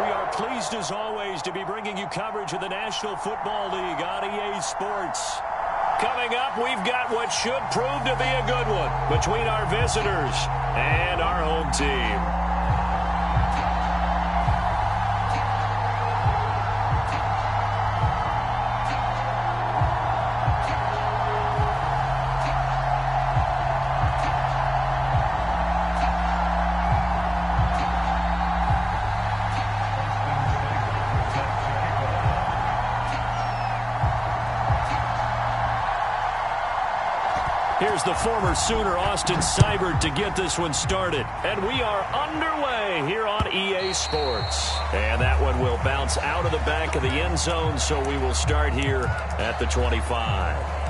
We are pleased as always to be bringing you coverage of the National Football League on EA Sports. Coming up, we've got what should prove to be a good one between our visitors and our home team. Here's the former Sooner, Austin Seibert, to get this one started. And we are underway here on EA Sports. And that one will bounce out of the back of the end zone, so we will start here at the 25.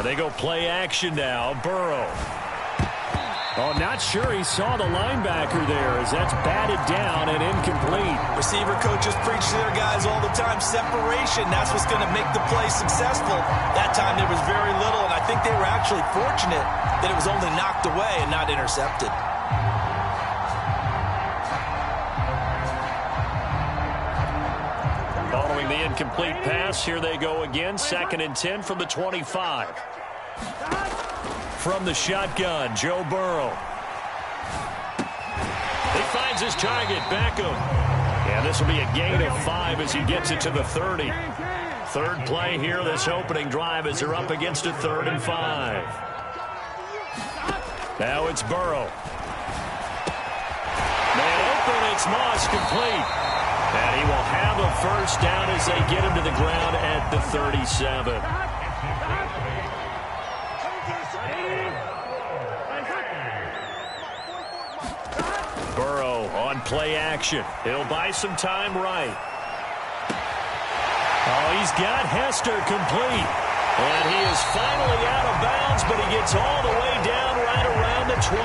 They go play action now. Burrow. Oh, not sure he saw the linebacker there as that's batted down and incomplete. Receiver coaches preach to their guys all the time. Separation, that's what's going to make the play successful. That time there was very little, and I think they were actually fortunate that it was only knocked away and not intercepted. Following the incomplete pass, here they go again. 2nd and 10 from the 25. From the shotgun, Joe Burrow. He finds his target, Beckham. And this will be a gain of 5 as he gets it to the 30. Third play here, this opening drive as they're up against a 3rd and 5. Now it's Burrow. Man open, it's Moss, complete. And he will have a first down as they get him to the ground at the 37. Burrow on play action. He'll buy some time right. Oh, he's got Hester complete. And he is finally out of bounds, but he gets all the way down right around the 20.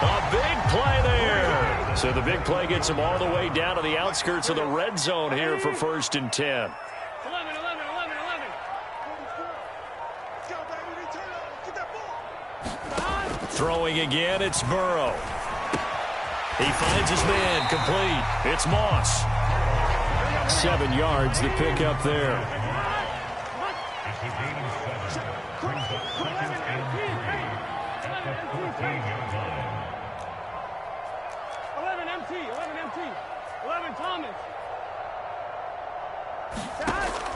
A big play there. So the big play gets him all the way down to the outskirts of the red zone here for 1st and 10. Throwing again, it's Burrow. He finds his man, complete. It's Moss. 7 yards, the pickup there.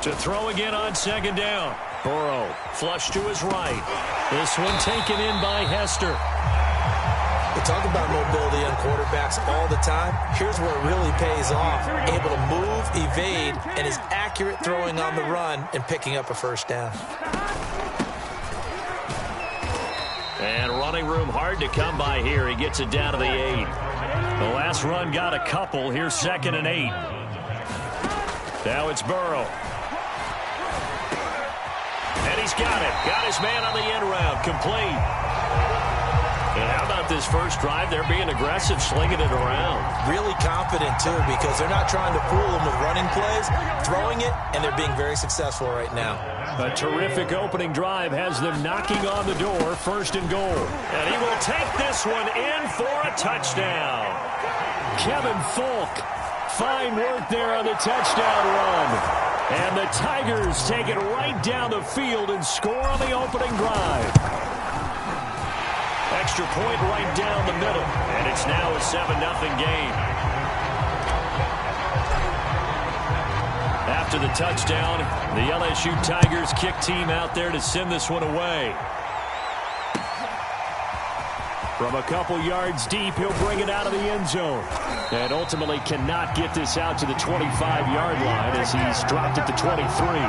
To throw again on 2nd down. Burrow, flush to his right. This one taken in by Hester. We talk about mobility on quarterbacks all the time. Here's where it really pays off. Able to move, evade, and is accurate throwing on the run and picking up a first down. And running room hard to come by here. He gets it down to the 8. The last run got a couple. Here's 2nd and 8. Now it's Burrow. And he's got it. Got his man on the end route. Complete. And how about this first drive? They're being aggressive, slinging it around. Really confident, too, because they're not trying to fool them with running plays, throwing it, and they're being very successful right now. A terrific opening drive has them knocking on the door, 1st and goal. And he will take this one in for a touchdown. Kevin Folk, fine work there on the touchdown run. And the Tigers take it right down the field and score on the opening drive. Extra point right down the middle, and it's now a 7-0 game. After the touchdown, the LSU Tigers kick team out there to send this one away. From a couple yards deep, he'll bring it out of the end zone. And ultimately cannot get this out to the 25-yard line as he's dropped at the 23.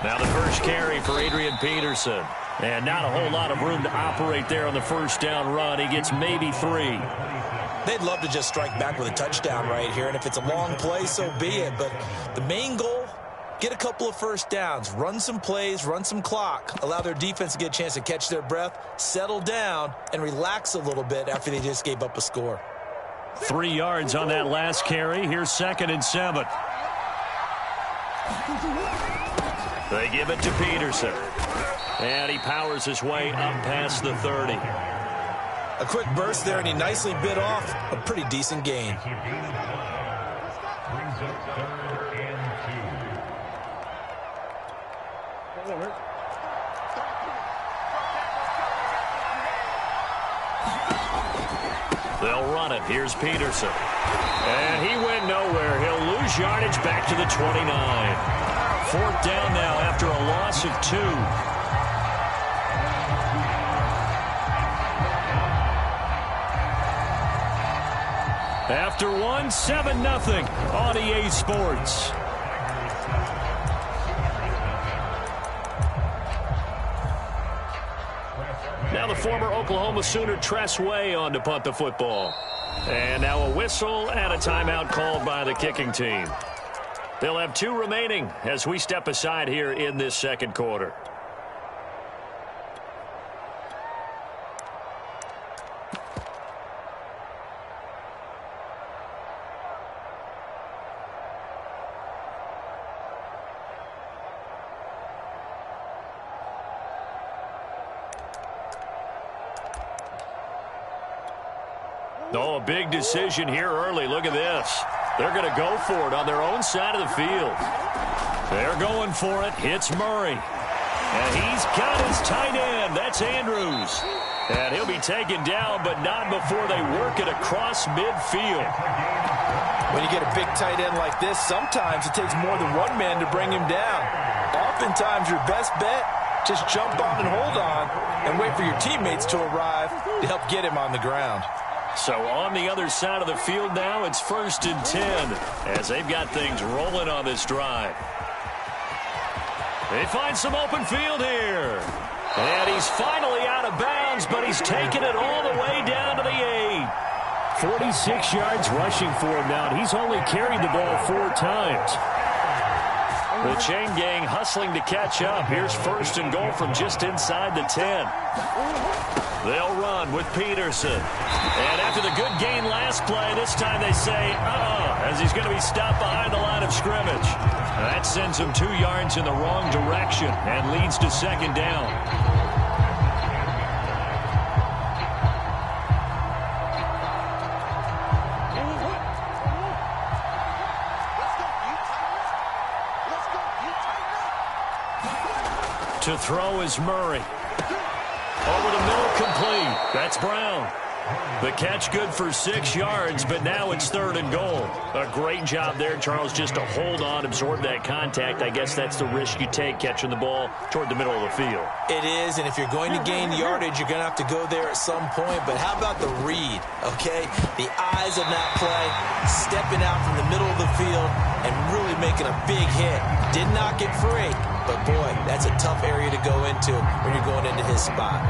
Now the first carry for Adrian Peterson. And not a whole lot of room to operate there on the first down run. He gets maybe 3. They'd love to just strike back with a touchdown right here. And if it's a long play, so be it. But the main goal, get a couple of first downs. Run some plays, run some clock. Allow their defense to get a chance to catch their breath, settle down, and relax a little bit after they just gave up a score. 3 yards on that last carry. Here's 2nd and 7. They give it to Peterson. And he powers his way up past the 30. A quick burst there, and he nicely bit off a pretty decent gain. They'll run it. Here's Peterson. And he went nowhere. He'll lose yardage back to the 29. 4th down now after a loss of 2. After one, 7-0 on EA Sports. Now the former Oklahoma Sooner Tress Way on to punt the football. And now a whistle and a timeout called by the kicking team. They'll have 2 remaining as we step aside here in this second quarter. Oh, a big decision here early. Look at this. They're going to go for it on their own side of the field. They're going for it. Hits Murray. And he's got his tight end. That's Andrews. And he'll be taken down, but not before they work it across midfield. When you get a big tight end like this, sometimes it takes more than one man to bring him down. Oftentimes, your best bet, just jump on and hold on and wait for your teammates to arrive to help get him on the ground. So on the other side of the field now, it's 1st and 10 as they've got things rolling on this drive. They find some open field here. And he's finally out of bounds, but he's taken it all the way down to the 8. 46 yards rushing for him now, and he's only carried the ball 4 times. The chain gang hustling to catch up. Here's 1st and goal from just inside the 10. They'll run with Peterson. And after the good gain last play, this time they say, as he's going to be stopped behind the line of scrimmage. That sends him 2 yards in the wrong direction and leads to 2nd down. To throw is Murray. Over the middle, complete. That's Brown. The catch good for 6 yards, but now it's 3rd and goal. A great job there, Charles, just to hold on, absorb that contact. I guess that's the risk you take catching the ball toward the middle of the field. It is, and if you're going to gain yardage, you're going to have to go there at some point. But how about the read, okay? The eyes of that play, stepping out from the middle of the field and really making a big hit. Did not get free. But, boy, that's a tough area to go into when you're going into his spot.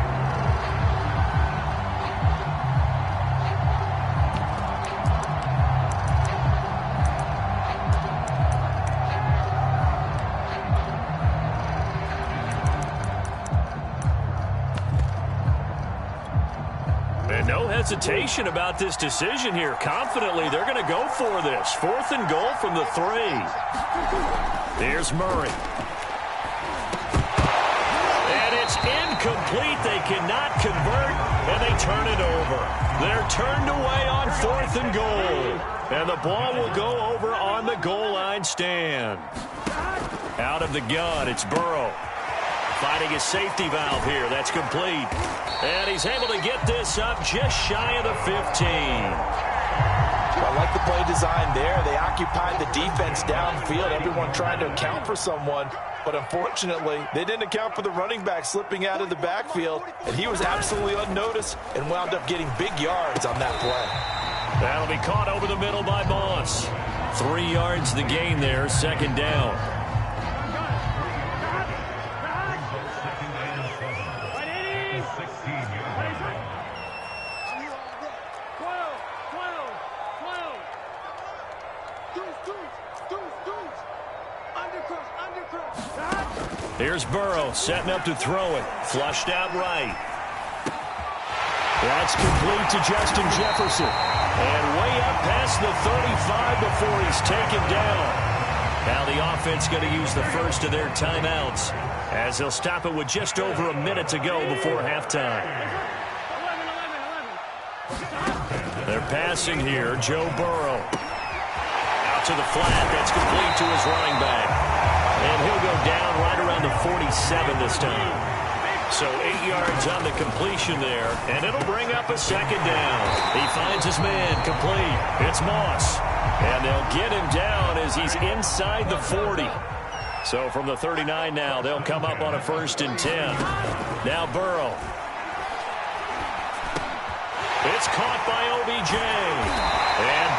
And no hesitation about this decision here. Confidently, they're going to go for this. 4th and goal from the 3. Here's Murray. Incomplete. They cannot convert, and they turn it over. They're turned away on 4th and goal, and the ball will go over on the goal line stand. Out of the gun, it's Burrow. Finding his safety valve here. That's complete. And he's able to get this up just shy of the 15. I like the play design there. They occupied the defense downfield, everyone trying to account for someone. But unfortunately, they didn't account for the running back slipping out of the backfield, and he was absolutely unnoticed and wound up getting big yards on that play. That'll be caught over the middle by Moss. 3 yards the gain there, 2nd down. Here's Burrow setting up to throw it. Flushed out right. That's complete to Justin Jefferson. And way up past the 35 before he's taken down. Now the offense going to use the first of their timeouts as they'll stop it with just over a minute to go before halftime. They're passing here. Joe Burrow. Out to the flat. That's complete to his running back. And he'll go down right around the 47 this time. So 8 yards on the completion there, and it'll bring up a 2nd down. He finds his man, complete. It's Moss. And they'll get him down as he's inside the 40. So from the 39 now, they'll come up on a 1st and 10. Now Burrow. It's caught by OBJ. And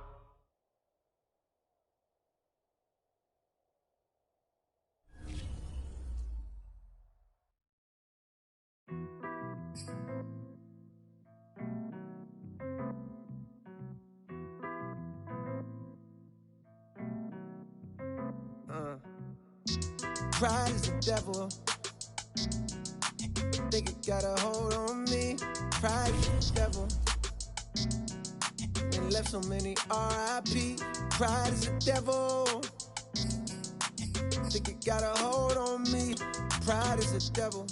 Pride is the devil. Think it got a hold on me. Pride is the devil. And left so many R.I.P. Pride is the devil. Think it got a hold on me. Pride is the devil.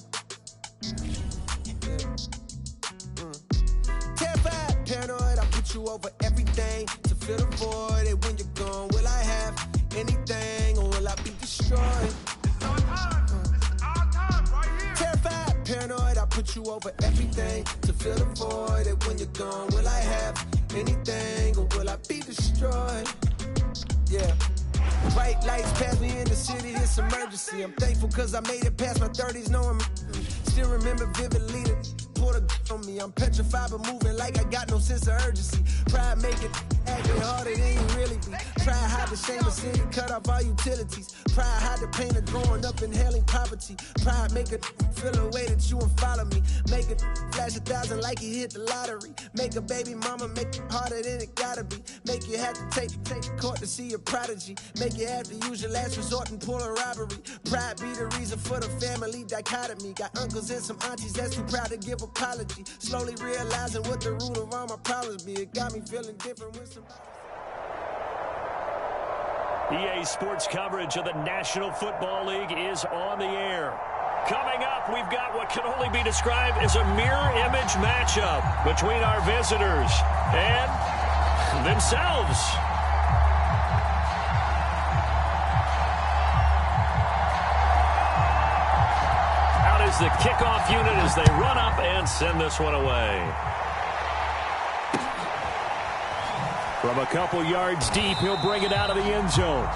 Terrified, paranoid, I put you over everything to fill the void. And when you're gone, will I have anything or will I be destroyed? Terrified, paranoid, I put you over everything to fill the void. And when you're gone, will I have anything or will I be destroyed? Yeah. Bright lights pass me in the city, it's emergency. I'm thankful cause I made it past my 30s, no I'm still remember vividly the pulled a gun on me. I'm petrified but moving like I got no sense of urgency. Pride make it acting harder than you really be. Pride hide the shame of city, cut off all utilities. Pride hide the pain of growing up inhaling poverty. Pride make it feel a way that you and follow me. Make it flash 1,000 like you hit the lottery. Make a baby mama, make it harder than it gotta be. Make you have to take court to see your prodigy. Make you have to use your last resort and pull a robbery. Pride be the reason for the family dichotomy. Got uncles and some aunties that's too proud to give apology. Slowly realizing what the root of all my problems be. It got me feeling different with some. EA Sports coverage of the National Football League is on the air. Coming up, we've got what can only be described as a mirror image matchup between our visitors and themselves. Out is the kickoff unit as they run up and send this one away. From a couple yards deep, he'll bring it out of the end zone.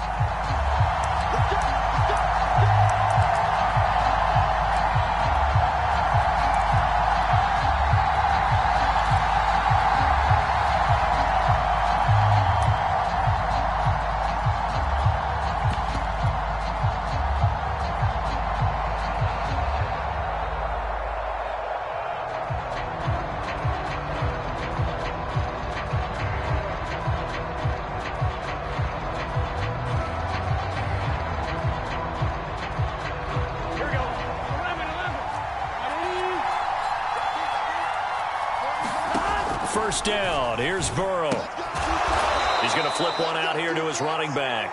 First down. Here's Burrow. He's going to flip one out here to his running back.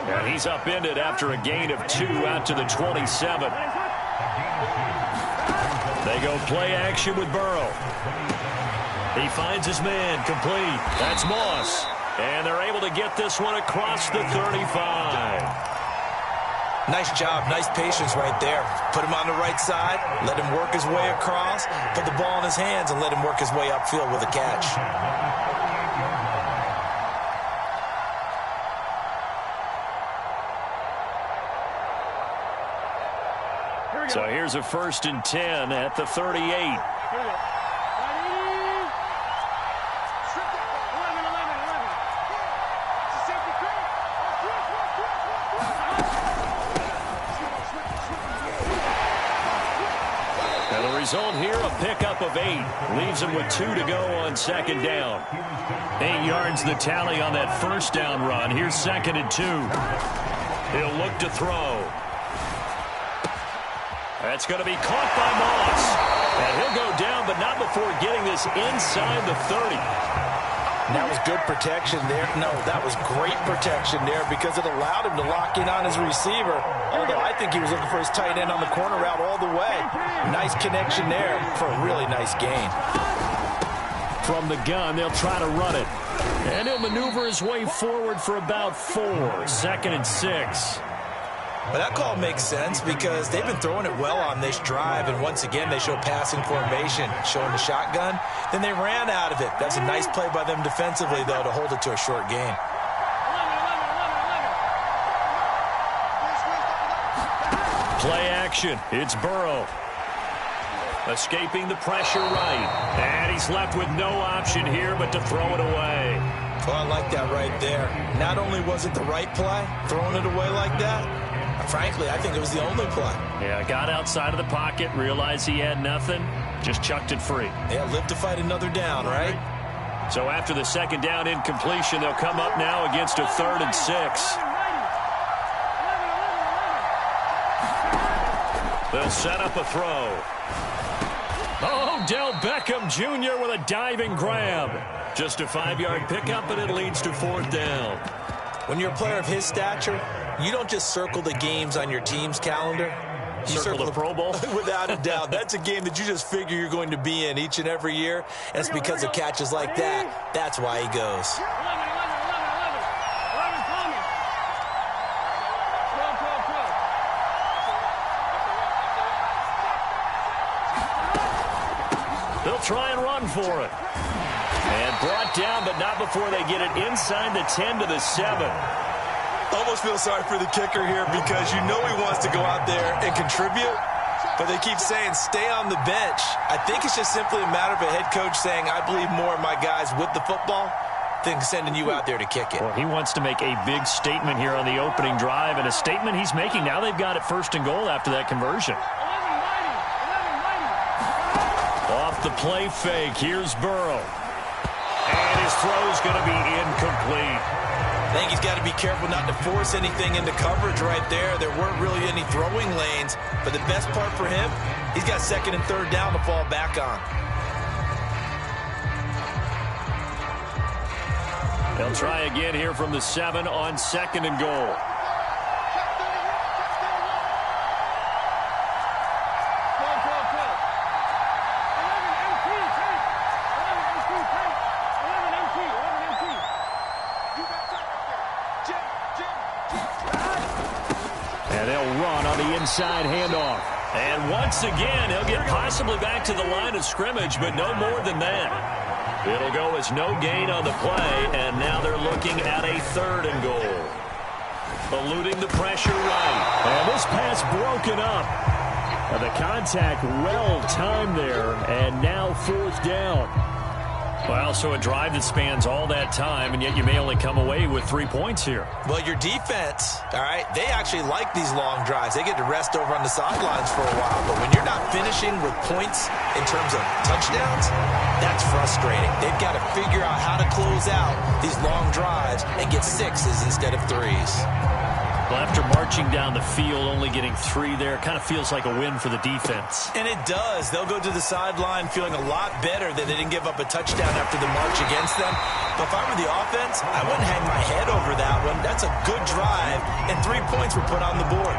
And he's upended after a gain of 2 out to the 27. They go play action with Burrow. He finds his man complete. That's Moss. And they're able to get this one across the 35. Nice job, nice patience right there. Put him on the right side, let him work his way across, put the ball in his hands, and let him work his way upfield with a catch. So here's a 1st and 10 at the 38. Result here, a pickup of 8. Leaves him with 2 to go on 2nd down. 8 yards the tally on that 1st down run. Here's 2nd and 2. He'll look to throw. That's going to be caught by Moss. And he'll go down, but not before getting this inside the 30. That was good protection there. No, that was great protection there because it allowed him to lock in on his receiver. Although I think he was looking for his tight end on the corner route all the way. Nice connection there for a really nice gain. From the gun, they'll try to run it. And he'll maneuver his way forward for about 4. 2nd and 6. But that call makes sense because they've been throwing it well on this drive, and once again they show passing formation, showing the shotgun. Then they ran out of it. That's a nice play by them defensively, though, to hold it to a short gain. Play action. It's Burrow. Escaping the pressure right. And he's left with no option here but to throw it away. Well, I like that right there. Not only was it the right play, throwing it away like that, frankly, I think it was the only play. Yeah, got outside of the pocket, realized he had nothing, just chucked it free. Yeah, live to fight another down, right? So after the 2nd down incompletion, they'll come up now against a 3rd and 6. They'll set up a throw. Oh, Odell Beckham Jr. with a diving grab. Just a 5-yard pickup, and it leads to 4th down. When you're a player of his stature, you don't just circle the games on your team's calendar. You circle the Pro Bowl? Without a doubt. That's a game that you just figure you're going to be in each and every year. And it's because of catches like that. That's why he goes. 11. They'll try and run for it. And brought down, but not before they get it inside the 10 to the 7. Almost feel sorry for the kicker here because you know he wants to go out there and contribute, but they keep saying stay on the bench. I think it's just simply a matter of a head coach saying I believe more of my guys with the football than sending you out there to kick it. Well, he wants to make a big statement here on the opening drive, and a statement he's making. Now they've got it 1st and goal after that conversion. Off the play fake, here's Burrow. And his throw's going to be incomplete. I think he's got to be careful not to force anything into coverage right there. There weren't really any throwing lanes, but the best part for him, he's got 2nd and 3rd down to fall back on. They'll try again here from the 7 on 2nd and goal. Inside handoff. And once again, he'll get possibly back to the line of scrimmage, but no more than that. It'll go as no gain on the play, and now they're looking at a 3rd and goal. Eluding the pressure right. And this pass broken up. And the contact well timed there, and now 4th down. Well, so a drive that spans all that time, and yet you may only come away with 3 points here. Well, your defense, all right, they actually like these long drives. They get to rest over on the sidelines for a while. But when you're not finishing with points in terms of touchdowns, that's frustrating. They've got to figure out how to close out these long drives and get 6s instead of 3s. Well, after marching down the field, only getting 3 there, kind of feels like a win for the defense. And it does. They'll go to the sideline feeling a lot better that they didn't give up a touchdown after the march against them. But if I were the offense, I wouldn't hang my head over that one. That's a good drive, and 3 points were put on the board.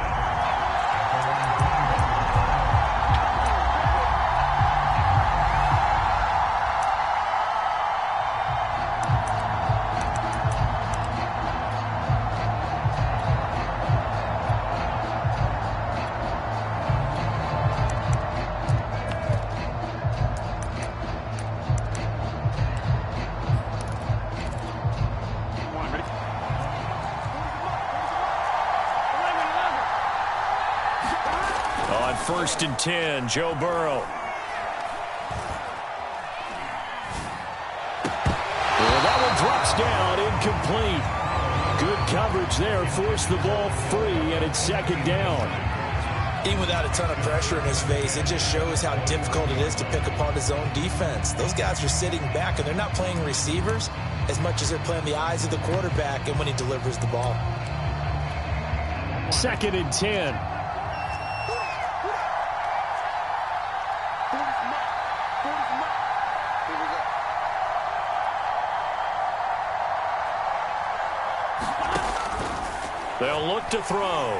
On 1st and 10, Joe Burrow. Well, that one drops down, incomplete. Good coverage there, forced the ball free, and it's 2nd down. Even without a ton of pressure in his face, it just shows how difficult it is to pick apart his own defense. Those guys are sitting back, and they're not playing receivers as much as they're playing the eyes of the quarterback and when he delivers the ball. 2nd and 10. They'll look to throw.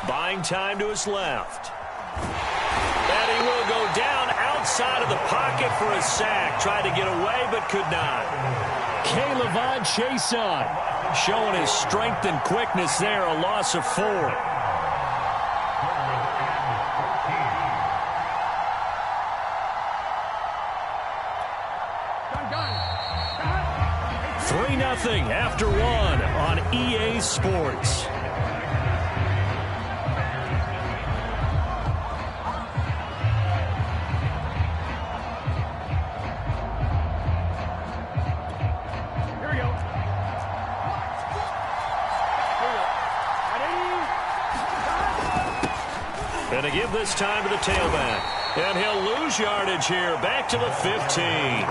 Buying time to his left. And he will go down outside of the pocket for a sack. Tried to get away, but could not. K'Lavon Chaisson showing his strength and quickness there. A loss of 4. After 1 on EA Sports. Here we go. And to give this time to the tailback. And he'll lose yardage here. Back to the 15.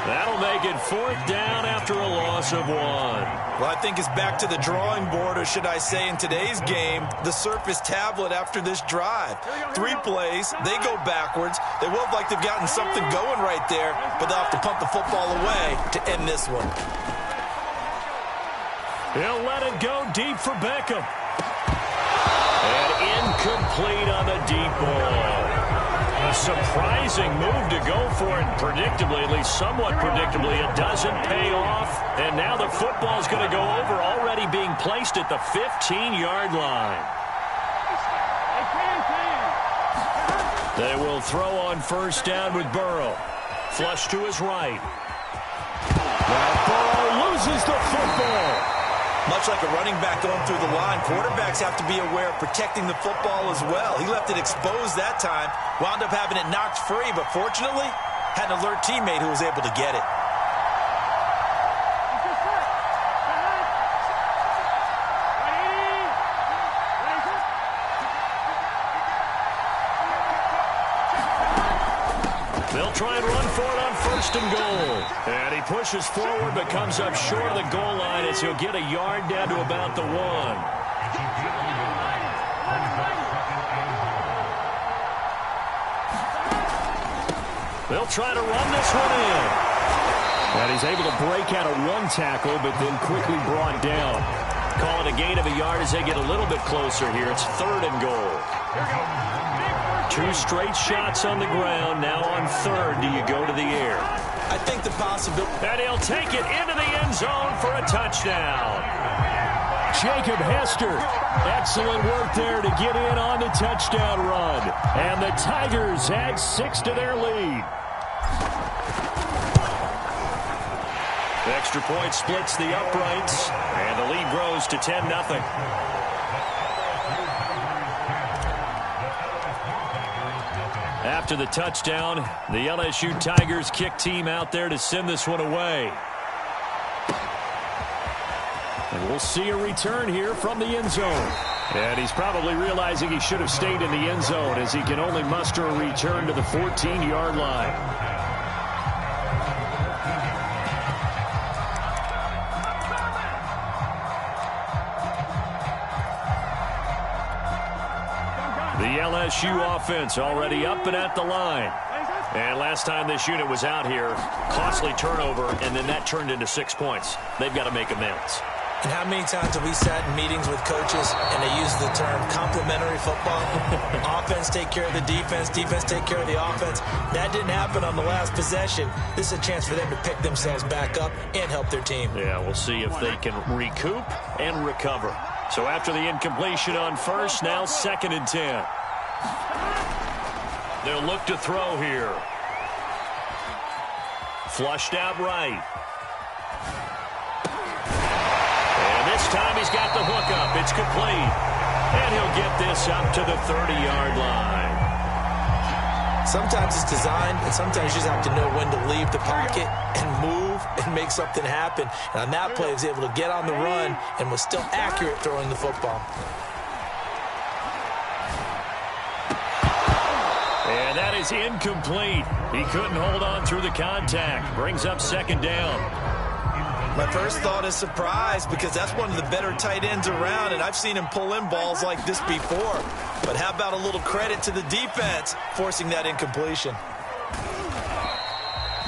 That'll make it 4th down after a loss of 1. Well, I think it's back to the drawing board, or should I say in today's game, the Surface tablet after this drive. 3 plays, they go backwards. They look like they've gotten something going right there, but they'll have to punt the football away to end this one. He'll let it go deep for Beckham. And incomplete on the deep ball. A surprising move to go for it. Predictably, at least somewhat predictably, it doesn't pay off. And now the football's going to go over, already being placed at the 15-yard line. They will throw on 1st down with Burrow. Flush to his right. Now Burrow loses the football. Much like a running back going through the line, quarterbacks have to be aware of protecting the football as well. He left it exposed that time, wound up having it knocked free, but fortunately, had an alert teammate who was able to get it. They'll try and run for it on 1st and goal. And he pushes forward but comes up short of the goal line as he'll get a yard down to about the 1. They'll try to run this one in. And he's able to break out of 1 tackle but then quickly brought down. Call it a gain of a yard as they get a little bit closer here. It's 3rd and goal. 2 straight shots on the ground. Now on 3rd, do you go to the air? I think the possibility... And he'll take it into the end zone for a touchdown. Jacob Hester. Excellent work there to get in on the touchdown run. And the Tigers add 6 to their lead. The extra point splits the uprights. And the lead grows to 10-0. After the touchdown, the LSU Tigers kick team out there to send this one away. And we'll see a return here from the end zone. And he's probably realizing he should have stayed in the end zone as he can only muster a return to the 14-yard line. The LSU offense already up and at the line. And last time this unit was out here, costly turnover, and then that turned into 6 points. They've got to make amends. And how many times have we sat in meetings with coaches and they use the term complementary football? Offense take care of the defense, defense take care of the offense. That didn't happen on the last possession. This is a chance for them to pick themselves back up and help their team. Yeah, we'll see if they can recoup and recover. So after the incompletion on 1st, now 2nd and 10. They'll look to throw here. Flushed out right. And this time he's got the hook up. It's complete. And he'll get this up to the 30-yard line. Sometimes it's designed, and sometimes you just have to know when to leave the pocket and move and make something happen. And on that play, he was able to get on the run and was still accurate throwing the football. And that is incomplete. He couldn't hold on through the contact. Brings up 2nd down. My first thought is surprise because that's one of the better tight ends around, and I've seen him pull in balls like this before. But how about a little credit to the defense forcing that incompletion?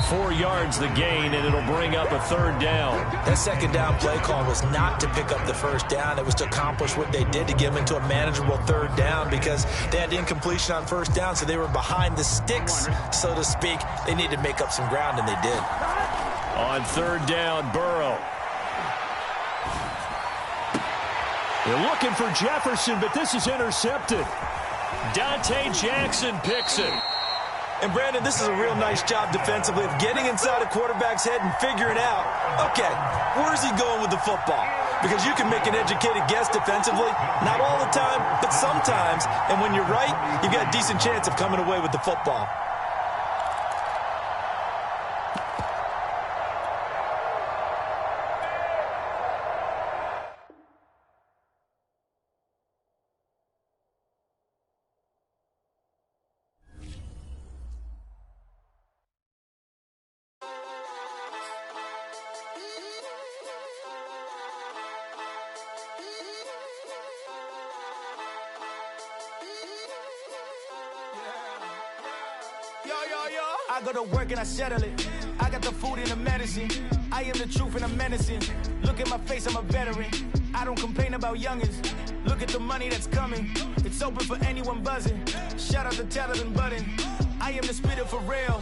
4 yards the gain, and it'll bring up a 3rd down. That 2nd down play call was not to pick up the 1st down. It was to accomplish what they did to get them into a manageable 3rd down because they had incompletion on 1st down, so they were behind the sticks, so to speak. They needed to make up some ground, and they did. On 3rd down, Burrow. They're looking for Jefferson, but this is intercepted. Dante Jackson picks it. And, Brandon, this is a real nice job defensively of getting inside a quarterback's head and figuring out, okay, where's he going with the football? Because you can make an educated guess defensively, not all the time, but sometimes. And when you're right, you've got a decent chance of coming away with the football. I go to work and I settle it. I got the food and the medicine. I am the truth and I'm menacing. Look at my face, I'm a veteran. I don't complain about youngins. Look at the money that's coming. It's open for anyone buzzing. Shout out to Taylor and Button. I am the spitter for real.